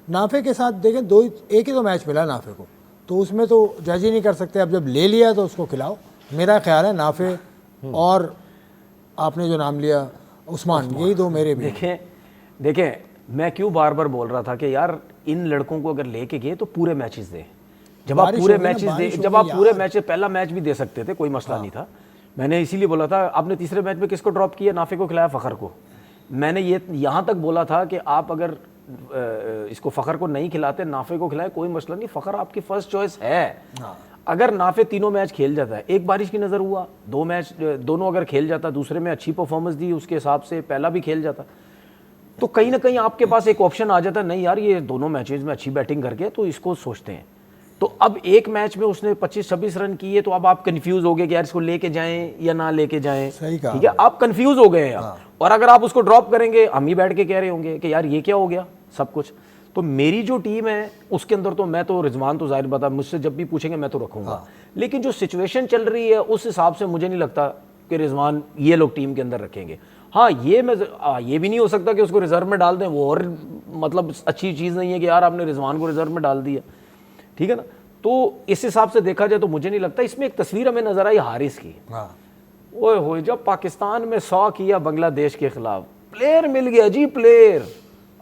नाफे के साथ देखें एक ही तो मैच मिला नाफे को, तो उसमें तो जज ही नहीं कर सकते। अब जब ले लिया तो उसको खिलाओ। मेरा ख्याल है नाफे और आपने जो नाम लिया उस्मान, यही 2 मेरे भी। देखें मैं क्यों बार बार बोल रहा था कि यार इन लड़कों को अगर लेके गए तो पूरे मैचेस दे। जब आप पूरे मैचेस दे, जब आप पूरे मैच, पहला मैच भी दे सकते थे, कोई मसला नहीं था। मैंने इसीलिए बोला था। आपने तीसरे मैच में किसको ड्रॉप किया? नाफे को खिलाया, फ़खर को। मैंने ये यहाँ तक बोला था कि आप अगर इसको फ़खर को नहीं खिलाते, नाफे को खिलाए, कोई मसला नहीं, फ़खर आपकी फर्स्ट चॉइस है। अगर नाफे तीनों मैच खेल जाता है, एक बारिश की नज़र हुआ, 2 मैच दोनों अगर खेल जाता, दूसरे में अच्छी परफॉर्मेंस दी उसके हिसाब से, पहला भी खेल जाता, तो कहीं ना कहीं आपके पास एक ऑप्शन आ जाता, नहीं यार ये दोनों मैचेस में अच्छी बैटिंग करके तो इसको सोचते हैं। तो अब एक मैच में उसने 25-26 रन किए, तो अब आप कंफ्यूज हो गए कि यार इसको लेके जाएं या ना लेके जाएं। सही कहा। ठीक है, आप कंफ्यूज हो गए हैं। और अगर आप उसको ड्रॉप करेंगे, हम ही बैठ के कह रहे होंगे कि यार ये क्या हो गया सब कुछ। तो मेरी जो टीम है उसके अंदर तो मैं तो रिजवान तो जाहिर बता, मुझसे जब भी पूछेंगे मैं तो रखूंगा। लेकिन जो सिचुएशन चल रही है उस हिसाब से मुझे नहीं लगता कि रिजवान ये लोग टीम के अंदर रखेंगे। हाँ, ये भी नहीं हो सकता कि उसको रिजर्व में डाल दें, वो और मतलब अच्छी चीज़ नहीं है कि यार आपने रिजवान को रिजर्व में डाल दिया। ठीक है ना? तो इस हिसाब से देखा जाए तो मुझे नहीं लगता। इसमें एक तस्वीर हमें नजर आई हारिस की। ओए होए, जब पाकिस्तान में 100 किया बांग्लादेश के खिलाफ, प्लेयर मिल गया जी, प्लेयर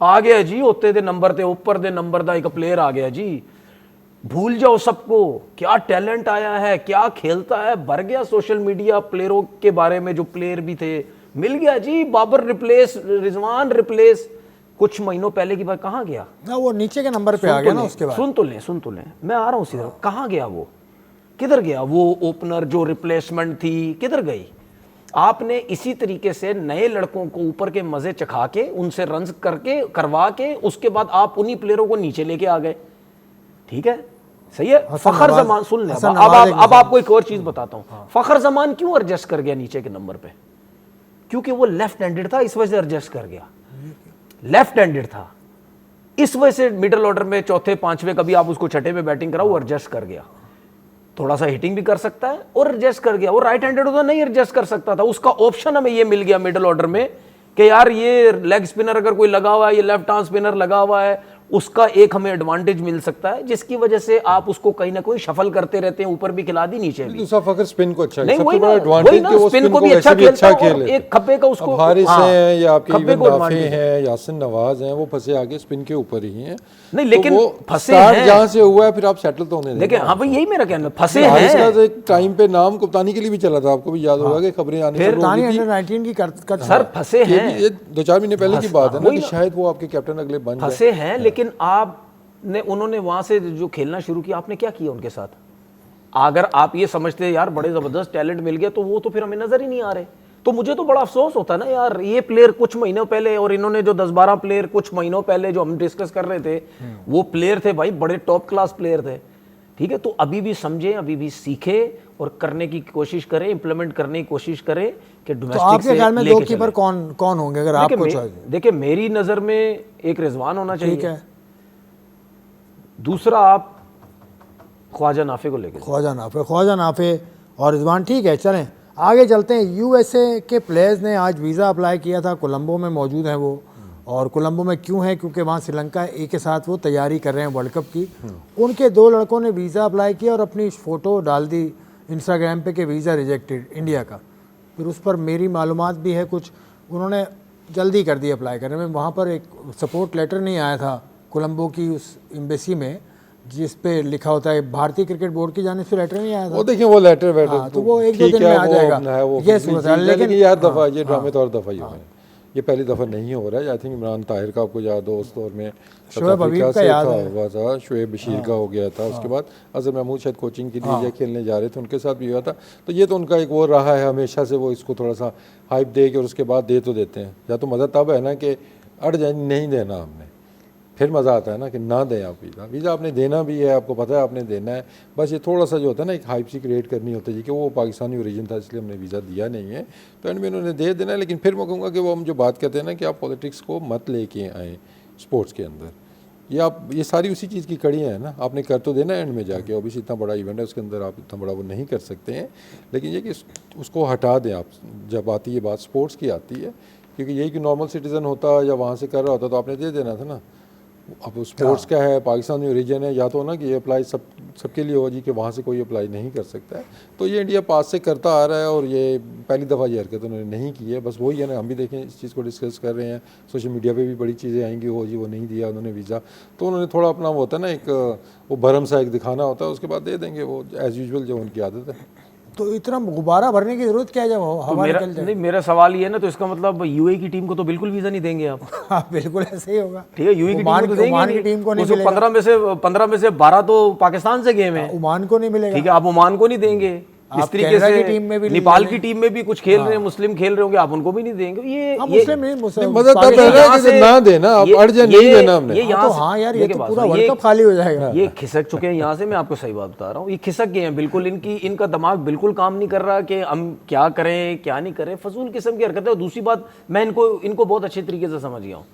आ गया जी, उत्ते दे नंबर ते ऊपर दे नंबर दा एक प्लेयर आ गया जी। भूल जाओ सबको, क्या टैलेंट आया है, क्या खेलता है, भर गया सोशल मीडिया प्लेयरों के बारे में, जो प्लेयर भी थे मिल गया जी। Babar replace, Rizwan replace. कुछ महीनों पहले की बात, कहाँ गया ना, वो नीचे के नंबर पे आ गया ना उसके बाद। सुन तो लें, मैं आ रहा हूँ सीधा। कहाँ गया वो, किधर गया वो ओपनर जो रिप्लेसमेंट थी, किधर गई? आपने इसी तरीके से नए लड़कों को ऊपर के मजे चखा के, उनसे रन करवा के, उसके बाद आप उन्हीं प्लेयरों को नीचे लेके आ गए। ठीक है, सही है। फखर जमान, सुन ले, अब आपको एक और चीज बताता हूं। फखर जमान क्यों एडजस्ट कर गया नीचे के नंबर पे? क्योंकि वो लेफ्ट हैंडेड था, इस वजह से एडजस्ट कर गया। लेफ्ट हैंडेड था, इस वजह से मिडिल ऑर्डर में चौथे 5वें, कभी आप उसको छठे में बैटिंग कराओ, वो एडजस्ट कर गया। थोड़ा सा हिटिंग भी कर सकता है और एडजस्ट कर गया। वो राइट हैंडेड होता, नहीं एडजस्ट कर सकता था। उसका ऑप्शन हमें ये मिल गया मिडिल ऑर्डर में कि यार ये लेग स्पिनर अगर कोई लगा हुआ है, ये लेफ्ट आर्म स्पिनर लगा हुआ है, उसका एक हमें एडवांटेज मिल सकता है, जिसकी वजह से आप उसको कहीं ना कोई शफल करते रहते हैं, ऊपर भी खिला दी, नीचे भी। दूसरा फकर स्पिन को अच्छा, नहीं, सबसे वही बड़ा ना, एडवांटेज कि वो स्पिन को भी अच्छा खेलता है और खेले। एक खब्बे का उसको, हारिस हैं या आपके खब्बे को नाफे हैं, यासिन नवाज हैं, वो फंसे आगे स्पिन के ऊपर ही हैं। नहीं, लेकिन फंसे हैं जहां से हुआ है, फिर आप सेटल तो होने देखिए। हाँ भाई, यही मेरा कहना, फंसे हारिस हैं। का एक टाइम पे नाम कप्तानी के लिए भी चला था, आपको भी याद होगा कि खबरें आने फिर अंडर-19 की सर फंसे हैं। ये 2-4 महीने पहले की बात है ना कि शायद वो आपके कैप्टन अगले बन जाए। फंसे हैं, लेकिन आपने, उन्होंने वहां से जो खेलना शुरू किया, आपने क्या किया उनके साथ? अगर आप ये समझते यार बड़े जबरदस्त टैलेंट मिल गया, तो वो तो फिर हमें नजर ही नहीं आ रहे। तो मुझे तो बड़ा अफसोस होता ना यार, ये प्लेयर कुछ महीनों पहले, और इन्होंने जो 10-12 प्लेयर कुछ महीनों पहले जो हम डिस्कस कर रहे थे, वो प्लेयर थे भाई, बड़े टॉप क्लास प्लेयर थे। ठीक है, तो अभी भी समझें, अभी भी सीखें और करने की कोशिश करें, इंप्लीमेंट करने की कोशिश करें कि डोमेस्टिक से आपके ख्याल में 2 कीपर कौन होंगे अगर आपको चॉइस? देखिए मेरी नजर में एक रिजवान होना चाहिए। ठीक है, दूसरा आप ख्वाजा नाफे को लेकर, ख्वाजा नाफे और रिजवान। ठीक है, चलें आगे चलते हैं। यूएसए के प्लेयर्स ने आज वीज़ा अप्लाई किया था, कोलंबो में मौजूद हैं वो, और कोलंबो में क्यों है, क्योंकि वहाँ श्रीलंका ए के साथ वो तैयारी कर रहे हैं वर्ल्ड कप की। उनके 2 लड़कों ने वीज़ा अप्लाई किया और अपनी फ़ोटो डाल दी इंस्टाग्राम पे कि वीज़ा रिजेक्टेड इंडिया का। फिर उस पर मेरी मालूमात भी है कुछ, उन्होंने जल्दी कर दी अप्लाई करने में। वहाँ पर एक सपोर्ट लेटर नहीं आया था कोलंबो की उस एम्बेसी में जिस पे लिखा होता है भारतीय क्रिकेट बोर्ड की जानिब से लेटर नहीं आया था। वो देखिए वो लेटर वेटर तो वो 1-2 दिन में आ जाएगा, ये सूरत है। लेकिन ये हर दफ़ा ये ड्रामे तो हर दफ़ा ही हो रहे हैं, ये पहली दफ़ा नहीं हो रहा है। आई थिंक इमरान ताहिर का आपको याद हो उस दौर में शोएब हबीब का याद हुआ था, शोएब बशीर का हो गया था, उसके बाद अजहर महमूद शायद कोचिंग के लिए या खेलने जा रहे थे, उनके साथ भी हुआ था। तो ये तो उनका एक वो रहा है हमेशा से, वो इसको थोड़ा सा हाइप दे के और उसके बाद दे तो देते हैं। या तो मज़ा तब है ना कि अड़ जाए, नहीं देना हमने, फिर मज़ा आता है ना कि ना दें आप वीज़ा आपने देना भी है, आपको पता है आपने देना है। बस ये थोड़ा सा जो होता है ना एक हाइप सी क्रिएट करनी होती है कि वो पाकिस्तानी ओरिजिन था इसलिए हमने वीज़ा दिया नहीं है, तो एंड में उन्होंने दे देना है। लेकिन फिर मैं कहूँगा कि वो हम जो बात करते हैं ना कि आप पॉलिटिक्स को मत लेके आएँ स्पोर्ट्स के अंदर, ये सारी उसी चीज़ की कड़ियाँ हैं ना, आपने कर तो देना एंड में जाके। ऑब्वियसली इतना बड़ा इवेंट है उसके अंदर आप इतना बड़ा वो नहीं कर सकते हैं, लेकिन ये कि उसको हटा दें आप। जब आती है बात स्पोर्ट्स की आती है, क्योंकि यही कि नॉर्मल सिटीज़न होता या वहाँ से कर रहा होता तो आपने दे देना था ना। अब स्पोर्ट्स क्या है, पाकिस्तानी ओरिजिन है, या तो ना कि ये अप्लाई सबके लिए हो जी कि वहाँ से कोई अप्लाई नहीं कर सकता है। तो ये इंडिया पास से करता आ रहा है और ये पहली दफ़ा ये हरकत उन्होंने नहीं की है। बस वही है ना, हम भी देखें इस चीज़ को डिस्कस कर रहे हैं, सोशल मीडिया पे भी बड़ी चीज़ें आएंगी, हो जी वो नहीं दिया उन्होंने वीज़ा, तो उन्होंने थोड़ा अपना वो होता है ना एक वो भरम सा एक दिखाना होता है, उसके बाद दे देंगे वो एज़ यूजुअल जो उनकी आदत है। तो इतना गुब्बारा भरने की जरूरत क्या है जब हवा निकल जाए? नहीं, मेरा सवाल ये है ना, तो इसका मतलब यूएई की टीम को तो बिल्कुल वीज़ा नहीं देंगे आप? हाँ बिल्कुल ऐसे ही होगा। ठीक है, यूएई की टीम को तो देंगे ओमान की टीम को नहीं मिलेगा। 15 में से 12 तो पाकिस्तान से गेम है, ओमान को नहीं मिलेगा। ठीक है, आप ओमान को नहीं देंगे। इस तरीके से टीम में भी नेपाल की टीम में भी कुछ खेल रहे हैं, मुस्लिम खेल रहे होंगे, आप उनको भी नहीं देंगे। ये मुस्लिम नहीं, मुस्लिम मदद तब है ना कि ना देना, आप अड़ जाए नहीं देना हमने। ये यहाँ हाँ यार, ये तो पूरा वर्ल्ड कप खाली हो जाएगा। ये खिसक चुके हैं यहाँ से, मैं आपको सही बात बता रहा हूँ, ये खिसक गए हैं बिल्कुल। इनका दिमाग बिल्कुल काम नहीं कर रहा कि हम क्या करें क्या नहीं करें, फजूल किस्म की हरकत है। दूसरी बात, मैं इनको बहुत अच्छे तरीके से समझ गया हूँ।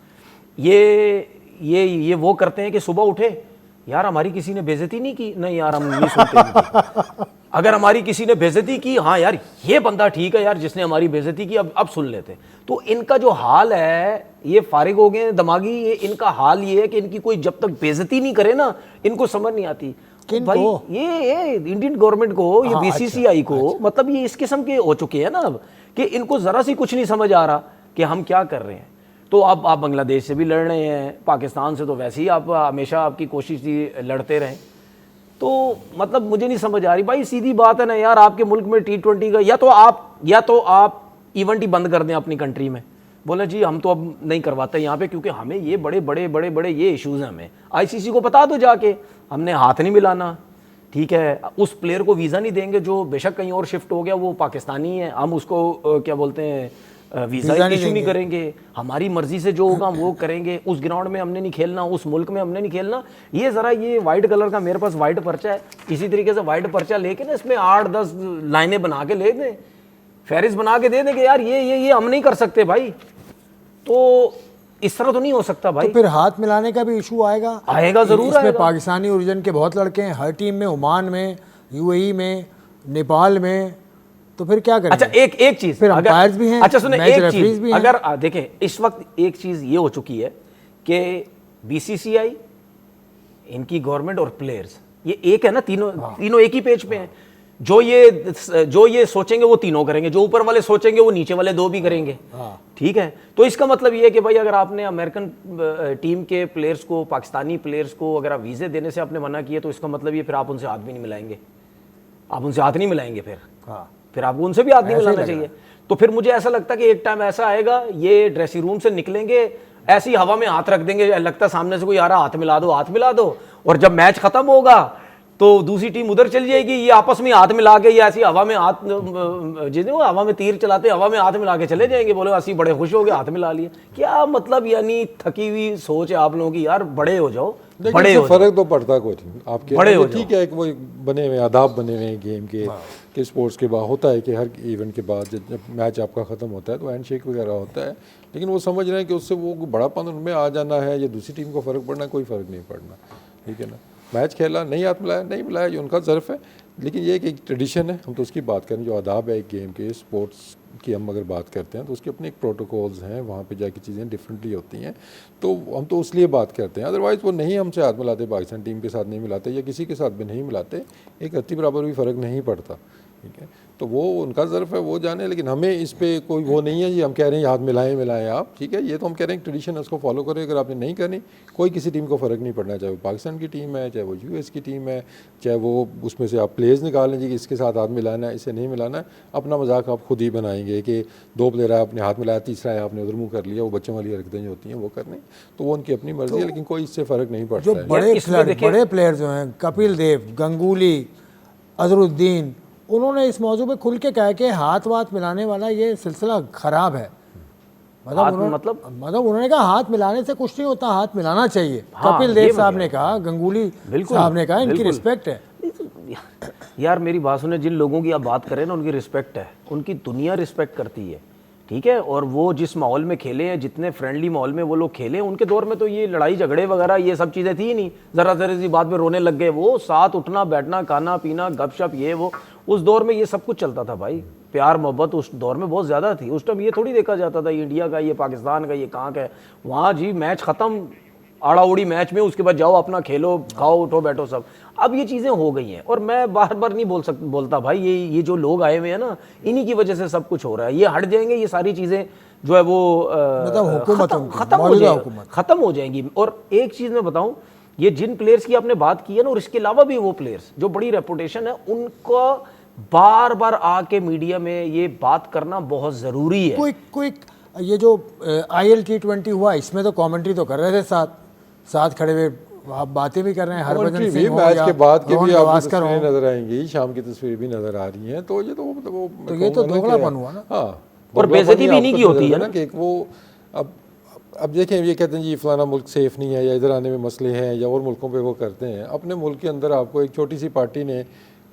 ये वो करते हैं कि सुबह उठे, यार हमारी किसी ने बेइज्जती नहीं की, नहीं यार हम नहीं सुनते। अगर हमारी किसी ने बेइज्जती की, हाँ यार ये बंदा ठीक है यार जिसने हमारी बेइज्जती की, अब सुन लेते। तो इनका जो हाल है, ये फारिग हो गए दिमागी, ये इनका हाल ये है कि इनकी कोई जब तक बेइज्जती नहीं करे ना, इनको समझ नहीं आती। भाई ये इंडियन गवर्नमेंट को, ये बीसीसीआई को, मतलब ये इस किस्म के हो चुके हैं ना अब कि इनको जरा सी कुछ नहीं समझ आ रहा कि हम क्या कर रहे हैं। तो अब आप बांग्लादेश से भी लड़ रहे हैं, पाकिस्तान से तो वैसे ही आप हमेशा आपकी कोशिश थी लड़ते रहें। तो मतलब मुझे नहीं समझ आ रही भाई, सीधी बात है ना यार, आपके मुल्क में T20 का या तो आप इवेंट ही बंद कर दें अपनी कंट्री में, बोले जी हम तो अब नहीं करवाते यहाँ पे, क्योंकि हमें ये बड़े ये इश्यूज हैं, हमें आईसीसी को बता दो जाके, हमने हाथ नहीं मिलाना, ठीक है। उस प्लेयर को वीज़ा नहीं देंगे जो बेशक कहीं और शिफ्ट हो गया, वो पाकिस्तानी है, हम उसको क्या बोलते हैं वीज़ा इशू नहीं करेंगे, हमारी मर्जी से जो होगा हम वो करेंगे, उस ग्राउंड में हमने नहीं खेलना, उस मुल्क में हमने नहीं खेलना। ये ज़रा ये वाइट कलर का, मेरे पास वाइट पर्चा है, इसी तरीके से वाइट पर्चा लेके ना इसमें 8-10 लाइनें बना के ले दें, फहरिस्त बना के दे दें कि यार ये हम नहीं कर सकते भाई। तो इस तरह तो नहीं हो सकता भाई। तो फिर हाथ मिलाने का भी इशू आएगा जरूर इसमें। पाकिस्तानी ओरिजिन के बहुत लड़के हैं हर टीम में, ओमान में, यूएई में, नेपाल में, तो फिर क्या करें? अच्छा एक चीज, फिर अंपायर्स भी हैं, अच्छा सुने, एक चीज भी अगर देखें इस वक्त एक चीज ये हो चुकी है कि बीसीसीआई, इनकी गवर्नमेंट और प्लेयर्स, ये एक है ना, तीनों एक ही पेज पे हैं। जो ये सोचेंगे वो तीनों करेंगे, जो ऊपर वाले सोचेंगे वो नीचे वाले 2 भी करेंगे, ठीक है। तो इसका मतलब ये है कि भाई अगर आपने अमेरिकन टीम के प्लेयर्स को, पाकिस्तानी प्लेयर्स को अगर आप वीजे देने से आपने मना किया, तो इसका मतलब ये फिर आप उनसे हाथ भी नहीं मिलाएंगे, आप उनसे हाथ नहीं मिलाएंगे, फिर आपको उनसे भी हाथ नहीं मिलाना चाहिए। तो फिर मुझे ऐसा लगता है कि एक टाइम ऐसा आएगा, ये ड्रेसिंग रूम से निकलेंगे, ऐसी हवा में हाथ रख देंगे, लगता सामने से कोई आ रहा, हाथ मिला दो, और जब मैच खत्म होगा तो दूसरी टीम उधर चली जाएगी, ये आपस में हाथ मिला के, ये ऐसी हवा में हाथ, जिसे वो हवा में तीर चलाते, हवा में हाथ मिला के चले जाएंगे, बोले ऐसी बड़े खुश हो गए, हाथ मिला लिए। क्या मतलब, यानी थकी हुई सोच है आप लोगों की यार, बड़े हो जाओ, बड़े हो। फर्क तो पड़ता कुछ नहीं आपके, बड़े हो, ठीक है, वो बने हुए आदाब बने हुए हैं गेम के स्पोर्ट्स के बाद होता है कि हर इवेंट के बाद जब मैच आपका ख़त्म होता है तो हैंडशेक वगैरह होता है, लेकिन वो समझ रहे हैं कि उससे वो बड़ापन उनमें आ जाना है या दूसरी टीम को फ़र्क पड़ना, कोई फ़र्क नहीं पड़ना, ठीक है ना। मैच खेला, नहीं हाथ मिलाया, नहीं मिलाया, ये उनका ज़र्फ है। लेकिन ये एक ट्रेडिशन है, हम तो उसकी बात करें, जो आदाब है एक गेम के, स्पोर्ट्स की हम अगर बात करते हैं तो उसके अपने एक प्रोटोकॉल्स हैं, वहाँ पे जाके चीज़ें डिफरेंटली होती हैं, तो हम तो उसलिए बात करते हैं। अदरवाइज़ वो नहीं हमसे हाथ मिलाते, पाकिस्तान टीम के साथ नहीं मिलाते या किसी के साथ भी नहीं मिलाते, एक रत्ती बराबर भी फ़र्क नहीं पड़ता, ठीक है। तो वो उनका ज़र्फ है, वो जाने, लेकिन हमें इस पर कोई वो नहीं है जी हम कह रहे हैं हाथ मिलाएं आप, ठीक है। ये तो हम कह रहे हैं ट्रेडिशन है, उसको फॉलो करें। अगर आपने नहीं करनी, कोई किसी टीम को फ़र्क नहीं पड़ना, चाहे वो पाकिस्तान की टीम है, चाहे वो यूएस की टीम है, चाहे वो उसमें से आप प्लेयर्स निकाल लें जी कि इसके साथ हाथ मिलाना है, इसे नहीं मिलाना है। अपना मजाक आप खुद ही बनाएंगे कि 2 प्लेयर है, आपने हाथ मिलाया, तीसरा है आपने उधर मुँह कर लिया, वो बच्चों वाली हरकतें जो होती हैं वो करनी, तो वो उनकी अपनी मर्जी है, लेकिन कोई इससे फ़र्क नहीं पड़ता जो है। बड़े खिलाड़ी, बड़े प्लेयर जो हैं, कपिल देव, गंगूली, अजरुद्दीन, उन्होंने इस मौजू पे खुल के कहा कि हाथ वाथ मिलाने वाला ये सिलसिला खराब है। मतलब उन्होंने कहा हाथ मिलाने से कुछ नहीं होता, हाथ मिलाना चाहिए। कपिल देव साहब ने कहा, गंगूली साहब ने कहा, इनकी रिस्पेक्ट है। यार मेरी बात सुने, जिन लोगों की आप बात करें ना, उनकी रिस्पेक्ट है, उनकी दुनिया रिस्पेक्ट करती है, ठीक है। और वो जिस माहौल में खेले हैं, जितने फ्रेंडली माहौल में वो लोग खेले, उनके दौर में तो ये लड़ाई झगड़े वगैरह ये सब चीज़ें थी ही नहीं। ज़रा सी बात पे रोने लग गए, वो साथ उठना बैठना, खाना पीना, गपशप, ये वो, उस दौर में ये सब कुछ चलता था भाई। प्यार मोहब्बत उस दौर में बहुत ज़्यादा थी। उस टाइम ये थोड़ी देखा जाता था इंडिया का, ये पाकिस्तान का, ये कहाँ का है। वहाँ जी मैच ख़त्म, आड़ा उड़ी मैच में, उसके बाद जाओ अपना खेलो, खाओ, उठो बैठो सब। अब ये चीज़ें हो गई हैं, और मैं बार बार नहीं बोलता भाई, ये जो लोग आए हुए हैं ना, इन्हीं की वजह से सब कुछ हो रहा है। ये हट जाएंगे, ये सारी चीज़ें जो है वो ख़त्म हो जाएंगी। और एक चीज़ मैं बताऊं, ये जिन प्लेयर्स की आपने बात की है ना, और इसके अलावा भी वो प्लेयर्स जो बड़ी रेपुटेशन है, उनका बार बार आके मीडिया में ये बात करना बहुत ज़रूरी है। क्विक ये जो IL T20 हुआ, इसमें तो कमेंट्री तो कर रहे थे, साथ खड़े हुए, आप बातें भी कर रहे हैं। हरभजन सिंह मैच के बाद के भी आपको तस्वीरें नजर आएंगी, शाम की तस्वीर भी नजर आ रही हैं, तो ये तो मतलब तो ये तो दोगलापन हुआ ना। हाँ, और बेइज्जती भी नहीं की होती है ना कि वो अब देखें, ये कहते हैं जी फलाना मुल्क सेफ नहीं है, या इधर आने में मसले हैं, या और मुल्कों पे वो करते हैं। अपने मुल्क के अंदर आपको एक छोटी सी पार्टी ने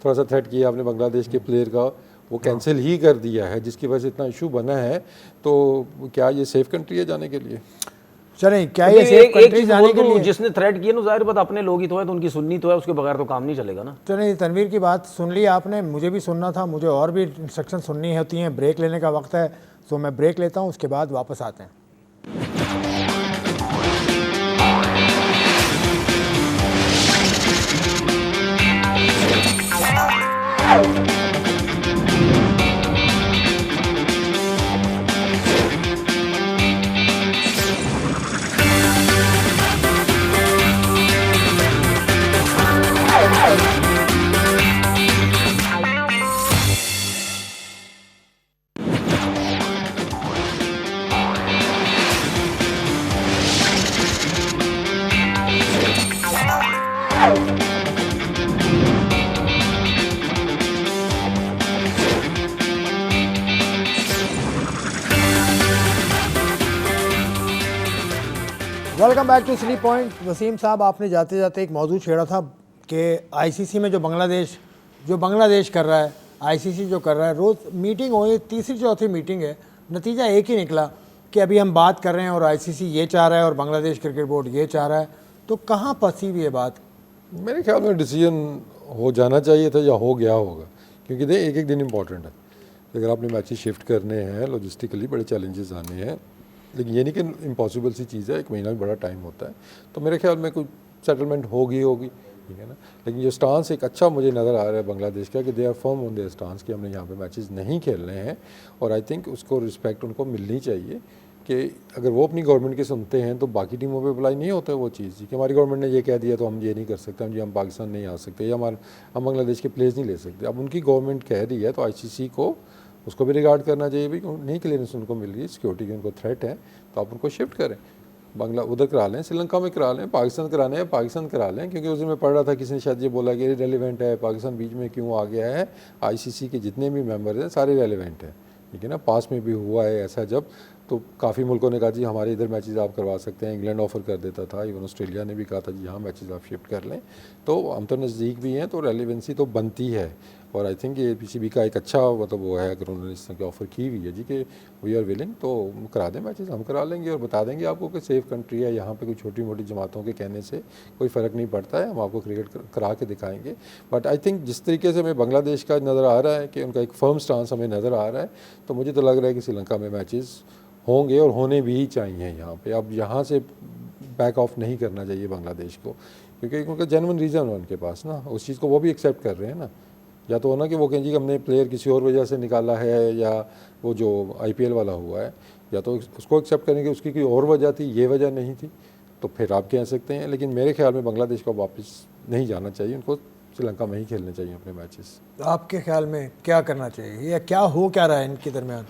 थोड़ा सा थ्रेट किया, आपने बांग्लादेश के प्लेयर का वो कैंसिल ही कर दिया है, जिसकी वजह से इतना इशू बना है। तो क्या ये सेफ कंट्री है जाने के लिए? चलें, क्या ये सेफ कंट्री जाने के लिए? जिसने थ्रेट किया ना, जाहिर बात अपने लोग ही तो है, तो उनकी सुननी तो है, उसके बगैर तो काम नहीं चलेगा ना। चलें, तनवीर की बात सुन ली आपने, मुझे भी सुनना था, मुझे और भी इंस्ट्रक्शन सुननी होती हैं। ब्रेक लेने का वक्त है, तो मैं ब्रेक लेता हूँ, उसके बाद वापस आते हैं। Welcome back to slip point. Wasim साहब, आपने जाते जाते एक मौजू छेड़ा था कि ICC में जो बांग्लादेश कर रहा है, ICC जो कर रहा है, रोज़ मीटिंग हो, ये तीसरी चौथी मीटिंग है, नतीजा एक ही निकला कि अभी हम बात कर रहे हैं और ICC ये चाह रहा है और बांग्लादेश क्रिकेट बोर्ड ये चाह रहा है। तो कहाँ फंसी हुई है बात? मेरे ख्याल में डिसीजन हो जाना चाहिए था, या हो गया होगा, क्योंकि देख एक दिन इंपॉर्टेंट है। अगर आपने मैचेस शिफ्ट करने हैं, लॉजिस्टिकली बड़े चैलेंजेस आने हैं, लेकिन ये नहीं कि इम्पॉसिबल सी चीज़ है, 1 महीना भी बड़ा टाइम होता है। तो मेरे ख्याल में कोई सेटलमेंट होगी, ठीक है ना। लेकिन जो स्टांस एक अच्छा मुझे नज़र आ रहा है बांग्लादेश का, कि they are firm on their stance कि हमने यहाँ पे मैचेस नहीं खेलने हैं, और आई थिंक उसको रिस्पेक्ट उनको मिलनी चाहिए कि अगर वो अपनी गवर्नमेंट के सुनते हैं तो बाकी टीमों पे अप्लाई नहीं होता है वो चीज़ कि हमारी गवर्नमेंट ने ये कह दिया तो हम ये नहीं कर सकते, हम पाकिस्तान नहीं आ सकते, या हम बांग्लादेश के प्लेयर्स नहीं ले सकते। अब उनकी गवर्नमेंट कह रही है तो ICC को उसको भी रिगार्ड करना चाहिए भी, नहीं क्लियरेंस उनको मिल रही है, सिक्योरिटी की उनको थ्रेट है, तो आप उनको शिफ्ट करें, बांग्ला उधर करा लें, श्रीलंका में करा लें, पाकिस्तान कराने हैं पाकिस्तान करा लें। क्योंकि उस दिन मैं पढ़ रहा था, किसी ने शायद ये बोला कि रेलिवेंट है, पाकिस्तान बीच में क्यों आ गया है। ICC के जितने भी मेंबर हैं सारे रेलिवेंट हैं, ठीक है ना। पास में भी हुआ है ऐसा जब, तो काफ़ी मुल्कों ने कहा जी हमारे इधर मैचेस आप करवा सकते हैं, इंग्लैंड ऑफर कर देता था, इवन ऑस्ट्रेलिया ने भी कहा था जी हाँ मैचेस आप शिफ्ट कर लें। तो हम तो नज़दीक भी हैं, तो रेलिवेंसी तो बनती है। और आई थिंक ये पीसीबी का एक अच्छा मतलब वो है, अगर उन्होंने इस तरह की ऑफ़र की हुई है जी कि वी आर विलिंग, तो करा दें मैचेस, हम करा लेंगे और बता देंगे आपको कि सेफ़ कंट्री है, यहाँ पे कोई छोटी मोटी जमातों के कहने से कोई फ़र्क नहीं पड़ता है, हम आपको क्रिकेट करा के दिखाएंगे। बट आई थिंक जिस तरीके से हमें बांग्लादेश का नज़र आ रहा है कि उनका एक फर्म स्टांस हमें नज़र आ रहा है, तो मुझे तो लग रहा है कि श्रीलंका में मैचेस होंगे और होने भी चाहिए यहाँ पे। अब यहाँ से बैक ऑफ नहीं करना चाहिए बांग्लादेश को, क्योंकि उनका जेन्युइन रीज़न है उनके पास ना, उस चीज़ को वो भी एक्सेप्ट कर रहे हैं ना। या तो ना कि वो कहें जी हमने प्लेयर किसी और वजह से निकाला है, या वो जो आईपीएल वाला हुआ है, या तो उसको एक्सेप्ट करेंगे उसकी कोई और वजह थी, ये वजह नहीं थी, तो फिर आप कह सकते हैं। लेकिन मेरे ख्याल में बांग्लादेश को वापस नहीं जाना चाहिए, उनको श्रीलंका में ही खेलने चाहिए अपने मैचेस। आपके ख्याल में क्या करना चाहिए या क्या हो क्या रहा है इनके दरमियान?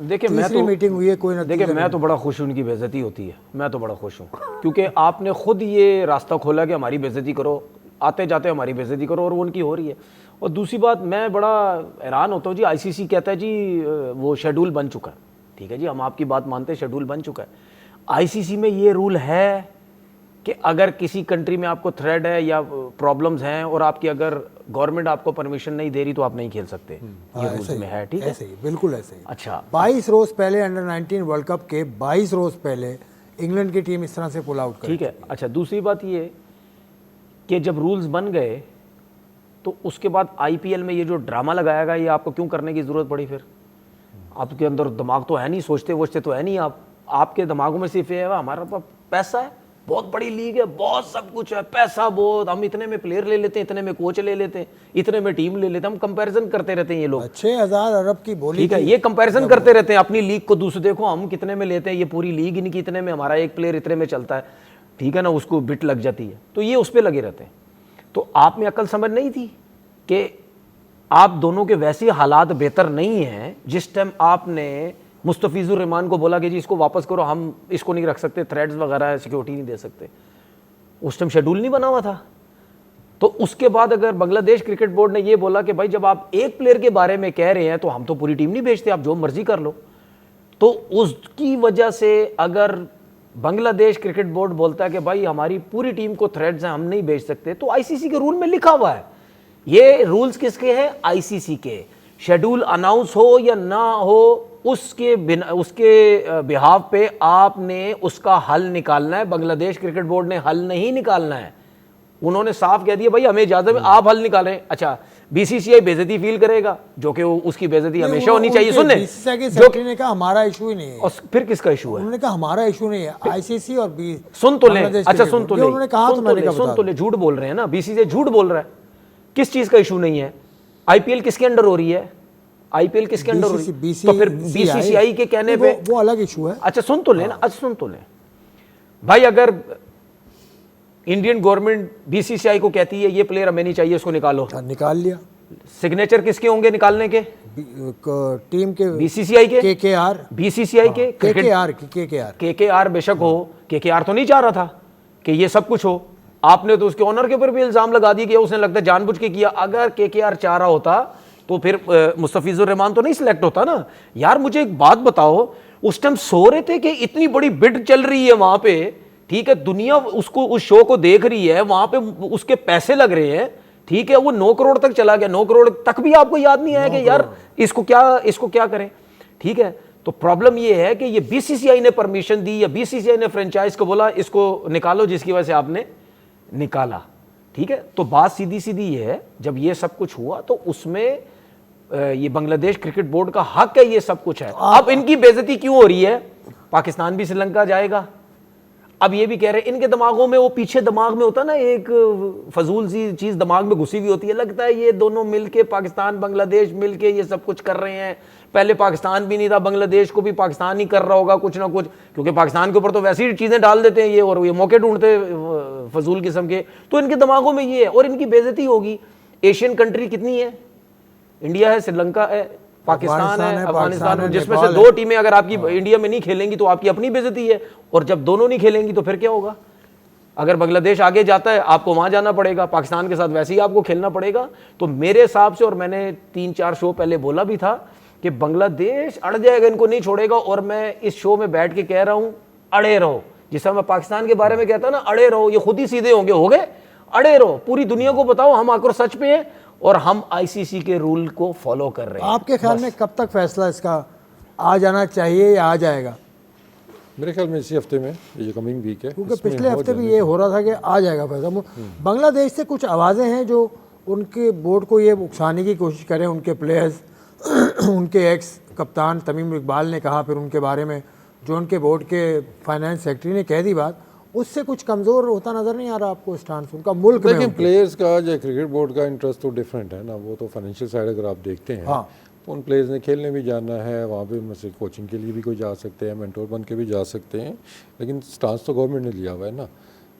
देखिए मैं तीसरी तो मीटिंग हुई है, कोई नतीजा देखिए मैं तो बड़ा खुश हूँ, उनकी बेइज्जती होती है, मैं तो बड़ा खुश हूँ, क्योंकि आपने खुद ये रास्ता खोला कि हमारी बेइज्जती करो, आते जाते हमारी बेइज्जती करो, और वो उनकी हो रही है। और दूसरी बात, मैं बड़ा हैरान होता हूँ जी, आईसीसी कहता है जी वो शेड्यूल बन चुका है, ठीक है जी, हम आपकी बात मानते हैं, शेड्यूल बन चुका है। आईसीसी में ये रूल है कि अगर किसी कंट्री में आपको थ्रेड है या प्रॉब्लम्स हैं और आपकी अगर गवर्नमेंट आपको परमिशन नहीं दे रही तो आप नहीं खेल सकते, ये रूल्स में है, ठीक है? ऐसे ही, बिल्कुल ऐसे ही। अच्छा, 22 रोज पहले अंडर 19 वर्ल्ड कप के 22 रोज पहले इंग्लैंड की टीम इस तरह से पुल आउट कर, ठीक है। अच्छा, दूसरी बात ये कि जब रूल्स बन गए तो उसके बाद आईपीएल में ये जो ड्रामा लगाया गया, ये आपको क्यों करने की ज़रूरत पड़ी? फिर आपके अंदर दिमाग तो है नहीं, सोचते वोचते तो है नहीं आप, आपके दिमागों में सिर्फ ये है हमारा पास पैसा है, बहुत बड़ी लीग है, बहुत सब कुछ है, पैसा बहुत, हम इतने में प्लेयर ले लेते हैं, इतने में कोच ले लेते हैं, इतने में टीम ले लेते हैं, हम कंपैरिजन करते रहते हैं ये लोग। 6000 अरब की बोली, ठीक है, ये कंपैरिजन करते रहते हैं अपनी लीग को दूसरे, देखो हम कितने में लेते हैं, ये पूरी लीग इनकी इतने में, हमारा एक प्लेयर इतने में चलता है, ठीक है ना, उसको बिट लग जाती है, तो ये उस पर लगे रहते हैं। तो आप में अकल समझ नहीं थी कि आप दोनों के वैसे हालात बेहतर नहीं हैं जिस टाइम आपने मुस्तफिजुर रहमान को बोला कि जी इसको वापस करो, हम इसको नहीं रख सकते, थ्रेड्स वगैरह सिक्योरिटी नहीं दे सकते, उस टाइम शेड्यूल नहीं बना हुआ था। तो उसके बाद अगर बांग्लादेश क्रिकेट बोर्ड ने ये बोला कि भाई जब आप एक प्लेयर के बारे में कह रहे हैं तो हम तो पूरी टीम नहीं भेजते, आप जो मर्जी कर लो, तो उसकी वजह से अगर बांग्लादेश क्रिकेट बोर्ड बोलता है कि भाई हमारी पूरी टीम को थ्रेड्स हैं, हम नहीं भेज सकते, तो आईसीसी के रूल में लिखा हुआ है, ये रूल्स किसके हैं? आईसीसी के। शेड्यूल अनाउंस हो या ना हो, उसके बिहाफ पे आपने उसका हल निकालना है। बांग्लादेश क्रिकेट बोर्ड ने हल नहीं निकालना है, उन्होंने साफ कह दिया भाई हमें इजाजत है, आप हल निकालें। अच्छा, बीसीसीआई बेइज्जती फील करेगा, जो कि उसकी बेइज्जती हमेशा होनी चाहिए। सुनने जो ने कहा हमारा इशू ही नहीं है, और फिर किसका इशू है? उन्होंने कहा हमारा इशू नहीं है, आईसीसी और सुन तो ले, अच्छा सुन तो ले, उन्होंने कहा, सुन तो ले, झूठ बोल रहे हैं ना, बीसीसीआई झूठ बोल रहा है। किस चीज का इशू नहीं है? आईपीएल किसके अंडर हो रही है? आईपीएल किसके अंडर हो रही है? तो फिर बीसीसीआई के कहने पे वो अलग इशू है। अच्छा सुन तो ले ना, अच्छा सुन तो ले भाई, अगर इंडियन गवर्नमेंट बीसीसीआई को कहती है ये प्लेयर हमें नहीं चाहिए, इसको निकालो, निकाल लिया, सिग्नेचर किसके होंगे निकालने के? टीम के, बीसीसीआई के, केकेआर, बीसीसीआई के, केकेआर बेशक हो, केकेआर तो नहीं चाह रहा था कि ये सब कुछ हो, आपने तो उसके ऑनर के ऊपर भी इल्जाम लगा दिया कि उसने लगता है जानबूझ के किया। अगर केकेआर चाह रहा होता तो फिर मुस्तफिजुर रहमान तो नहीं सिलेक्ट होता ना यार। मुझे एक बात बताओ, उस टाइम सो रहे थे कि इतनी बड़ी बिड चल रही है वहां पे, ठीक है, दुनिया उसको उस शो को देख रही है, वहां पे उसके पैसे लग रहे हैं, ठीक है, वो 9 करोड़ तक चला गया, 9 करोड़ तक भी आपको याद नहीं आया कि यार इसको क्या करें, ठीक है। तो प्रॉब्लम ये है कि ये बीसीसीआई ने परमिशन दी या बीसीसीआई ने फ्रेंचाइज को बोला इसको निकालो, जिसकी वजह से आपने निकाला, ठीक है। तो बात सीधी सीधी ये है, जब ये सब कुछ हुआ तो उसमें ये बांग्लादेश क्रिकेट बोर्ड का हक है, ये सब कुछ है। अब इनकी बेइज्जती क्यों हो रही है? पाकिस्तान भी श्रीलंका जाएगा, अब ये भी कह रहे हैं, इनके दिमागों में वो पीछे दिमाग में होता है ना एक फजूल सी चीज दिमाग में घुसी हुई होती है, लगता है ये दोनों मिलके, पाकिस्तान बांग्लादेश मिलके ये सब कुछ कर रहे हैं। पहले पाकिस्तान भी नहीं था, बांग्लादेश को भी पाकिस्तान ही कर रहा होगा कुछ ना कुछ, क्योंकि पाकिस्तान के ऊपर तो वैसी चीजें डाल देते हैं ये, और ये मौके ढूंढते फजूल किस्म के, तो इनके दिमागों में ये है, और इनकी बेइज्जती होगी। एशियन कंट्री कितनी है? इंडिया है, श्रीलंका है, पाकिस्तान है, अफगानिस्तान है, जिसमें से 2 टीमें अगर आपकी इंडिया में नहीं खेलेंगी तो आपकी अपनी बेइज्जती है, और जब दोनों नहीं खेलेंगी तो फिर क्या होगा? अगर बांग्लादेश आगे जाता है आपको वहां जाना पड़ेगा, पाकिस्तान के साथ वैसे ही आपको खेलना पड़ेगा। तो मेरे हिसाब से, और मैंने 3-4 शो पहले बोला भी था कि बांग्लादेश अड़ जाएगा, इनको नहीं छोड़ेगा, और मैं इस शो में बैठ के कह रहा हूं अड़े रहो, जिस तरह मैं पाकिस्तान के बारे में कहता ना अड़े रहो, ये खुद ही सीधे होंगे, हो गए, अड़े रहो, पूरी दुनिया को बताओ हम आकर सच पे हैं, और हम आईसीसी के रूल को फॉलो कर रहे हैं। आपके ख्याल में कब तक फैसला इसका आ जाना चाहिए या आ जाएगा? मेरे ख्याल में इसी हफ्ते में, ये कमिंग वीक है, क्योंकि पिछले हफ्ते भी ये हो रहा था कि आ जाएगा फैसला। बांग्लादेश से कुछ आवाज़ें हैं जो उनके बोर्ड को ये उकसाने की कोशिश करें, उनके प्लेयर्स उनके एक्स कप्तान तमीम इकबाल ने कहा, फिर उनके बारे में जो उनके बोर्ड के फाइनेंस सेक्रेटरी ने कह दी बात, उससे कुछ कमज़ोर होता नज़र नहीं आ रहा आपको स्टांस उनका मुल्क में? लेकिन प्लेयर्स का जो क्रिकेट बोर्ड का इंटरेस्ट तो डिफरेंट है ना, वो तो फाइनेंशियल साइड अगर आप देखते हैं हाँ। तो उन प्लेयर्स ने खेलने भी जाना है, वहाँ पे मतलब कोचिंग के लिए भी कोई जा सकते हैं, मेंटोर बन के भी जा सकते हैं, लेकिन स्टांस तो गवर्नमेंट ने लिया हुआ है ना।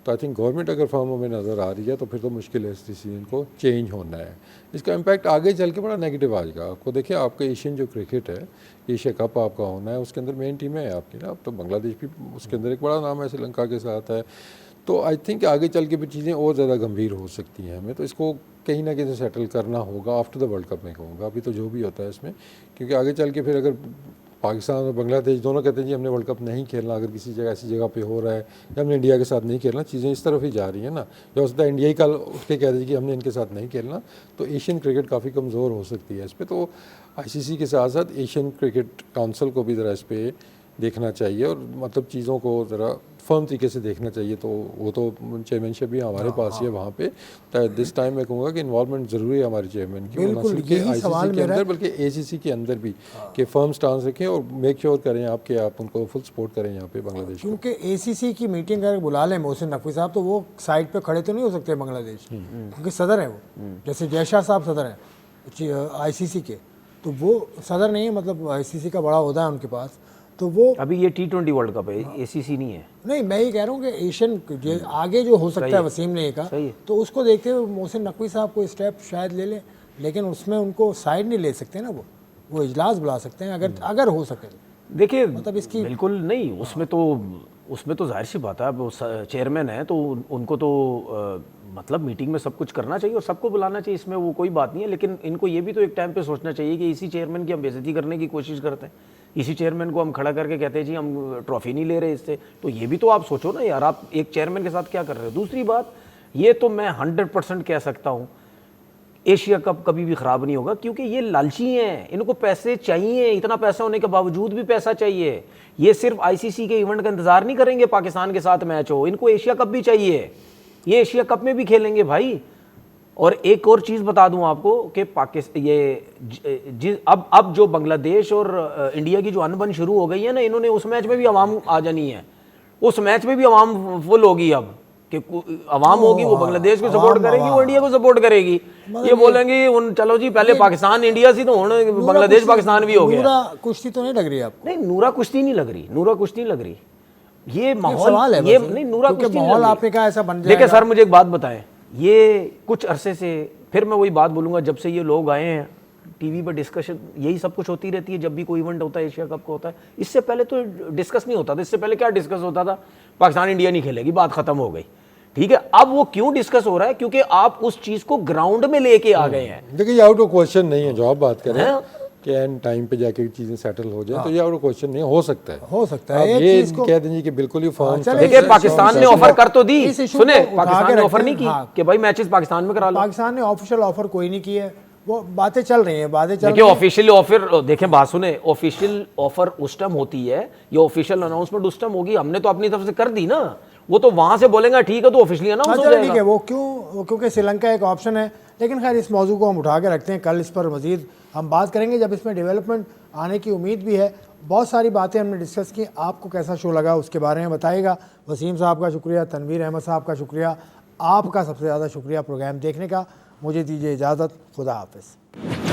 तो आई थिंक गवर्नमेंट अगर फॉर्म में नज़र आ रही है तो फिर तो मुश्किल है इस डिसीजन को चेंज होना है। इसका इम्पैक्ट आगे चल के बड़ा नेगेटिव आएगा। आपको देखिए, आपका एशियन जो क्रिकेट है, एशिया कप आपका होना है, उसके अंदर मेन टीमें हैं आपकी ना। अब तो बांग्लादेश भी उसके अंदर एक बड़ा नाम है, श्रीलंका के साथ है। तो आई थिंक आगे चल के भी चीज़ें और ज़्यादा गंभीर हो सकती हैं। हमें तो इसको कहीं ना कहीं सेटल करना होगा आफ्टर द वर्ल्ड कप में कहूँगा। अभी तो जो भी होता है इसमें, क्योंकि आगे चल के फिर अगर पाकिस्तान और बांग्लादेश दोनों कहते हैं जी हमने वर्ल्ड कप नहीं खेलना, अगर किसी जगह ऐसी जगह पे हो रहा है या हमने इंडिया के साथ नहीं खेलना, चीज़ें इस तरफ ही जा रही हैं ना। जो हो सकता है इंडिया ही कल उठ के कह दीजिए कि हमने इनके साथ नहीं खेलना, तो एशियन क्रिकेट काफ़ी कमज़ोर हो सकती है इस पर। तो आईसीसी के साथ साथ एशियन क्रिकेट काउंसिल को भी ज़रा इस पर देखना चाहिए और मतलब चीज़ों को ज़रा फर्म तरीके से देखना चाहिए। तो वो तो चेयरमैनशिप भी हमारे पास ही है वहाँ पे। तो दिस टाइम मैं कहूँगा कि इन्वॉल्वमेंट ज़रूरी है हमारे चेयरमैन की, ना सिर्फ के आईसीसी के अंदर बल्कि एसीसी के अंदर भी, कि फर्म स्टांस रखें और मेक श्योर करें आप उनको फुल सपोर्ट करें यहाँ पे बांग्लादेश। क्योंकि एसीसी की मीटिंग अगर बुला लें मोहसिन नकवी साहब, तो वो साइड पे खड़े तो नहीं हो सकते बांग्लादेश, क्योंकि सदर है वो। जैसे जयशाह साहब सदर हैं आईसीसी के, तो वो सदर नहीं है, मतलब आईसीसी का बड़ा ओहदा है उनके पास। तो वो अभी ये T20 वर्ल्ड कप है, एसीसी नहीं है। नहीं, मैं ही कह रहा हूँ कि एशियन आगे जो हो सकता है वसीम ने कहा, तो उसको देखते हुए मोहसिन नकवी साहब को स्टेप शायद ले लें, लेकिन उसमें उनको साइड नहीं ले सकते ना, वो इजलास बुला सकते हैं अगर हो सके। देखिए मतलब इसकी बिल्कुल नहीं, उसमें तो जाहिर सी बात है, अब चेयरमैन है तो उनको तो मतलब मीटिंग में सब कुछ करना चाहिए और सबको बुलाना चाहिए, इसमें वो कोई बात नहीं है। लेकिन इनको ये भी तो एक टाइम पे सोचना चाहिए कि इसी चेयरमैन की हम बेइज्जती करने की कोशिश करते हैं, इसी चेयरमैन को हम खड़ा करके कहते हैं जी हम ट्रॉफी नहीं ले रहे इससे। तो ये भी तो आप सोचो ना यार, आप एक चेयरमैन के साथ क्या कर रहे हो। दूसरी बात, ये तो मैं 100% कह सकता हूँ, एशिया कप कभी भी ख़राब नहीं होगा, क्योंकि ये लालची हैं, इनको पैसे चाहिए, इतना पैसा होने के बावजूद भी पैसा चाहिए। ये सिर्फ आईसीसी के इवेंट का इंतज़ार नहीं करेंगे पाकिस्तान के साथ मैच हो, इनको एशिया कप भी चाहिए, ये एशिया कप में भी खेलेंगे भाई। और एक और चीज़ बता दूं आपको कि अब जो बांग्लादेश और इंडिया की जो अनबन शुरू हो गई है ना, इन्होंने उस मैच में भी आवाम आ जानी है, उस मैच में भी आवाम फुल होगी अब, कि आवाम होगी वो बांग्लादेश को सपोर्ट करेगी, वो इंडिया को सपोर्ट करेगी। ये बोलेंगे उन चलो जी पहले पाकिस्तान इंडिया से तो बांग्लादेश पाकिस्तान भी हो गया। नूरा कुश्ती तो नहीं लग रही आपको? नहीं, नूरा कुश्ती नहीं लग रही, नूरा कुश्ती नहीं लग रही। ये माहौल सवाल है, ये नहीं, नूरा कुश्ती माहौल आपने कहा ऐसा बन जाएगा। देखिए सर, मुझे एक बात बताएं, ये कुछ अरसे से, फिर मैं वही बात बोलूंगा, जब से ये लोग आए हैं टीवी पर डिस्कशन यही सब कुछ होती रहती है जब भी कोई इवेंट होता है, एशिया कप का होता है। इससे पहले तो डिस्कस नहीं होता था। इससे पहले क्या डिस्कस होता था, पाकिस्तान इंडिया नहीं खेलेगी, बात खत्म हो गई, ठीक है। अब वो क्यों डिस्कस हो रहा है, क्योंकि आप उस चीज को ग्राउंड में लेके आ गए हैं। देखिए, ये आउट ऑफ क्वेश्चन नहीं है जो आप बात कर रहे हैं कि एंड टाइम पे जाके चीजें सेटल हो जाए, तो ये आउट ऑफ क्वेश्चन नहीं हो सकता है। एक ये चीज को कह दीजिए कि बिल्कुल ही फॉर्म। देखिए, पाकिस्तान ने ऑफर कर तो दी, सुने, पाकिस्तान ने ऑफर नहीं की कि भाई मैचेस पाकिस्तान में करा लो। पाकिस्तान ने ऑफिशियल ऑफर कोई नहीं की है, वो बातें चल रही हैं, देखिए ऑफिशियल ऑफर, देखें बात सुने, ऑफिशियल ऑफर उस टाइम होती है, ये ऑफिशियल अनाउंसमेंट उस टाइम होगी, हमने तो अपनी तरफ से कर दी ना, वो तो वहां से बोलेंगे ठीक है तो ऑफिशियली अनाउंस हो जाएगा। ठीक है, वो क्योंकि श्रीलंका एक ऑप्शन है। लेकिन खैर, इस मौजू को हम उठा के रखते हैं, कल इस पर मजीद हम बात करेंगे जब इसमें डेवलपमेंट आने की उम्मीद भी है। बहुत सारी बातें हमने डिस्कस की, आपको कैसा शो लगा उसके बारे में बताइएगा। वसीम साहब का शुक्रिया, तनवीर अहमद साहब का शुक्रिया, आपका सबसे ज़्यादा शुक्रिया प्रोग्राम देखने का। मुझे दीजिए इजाज़त, खुदा हाफिज़।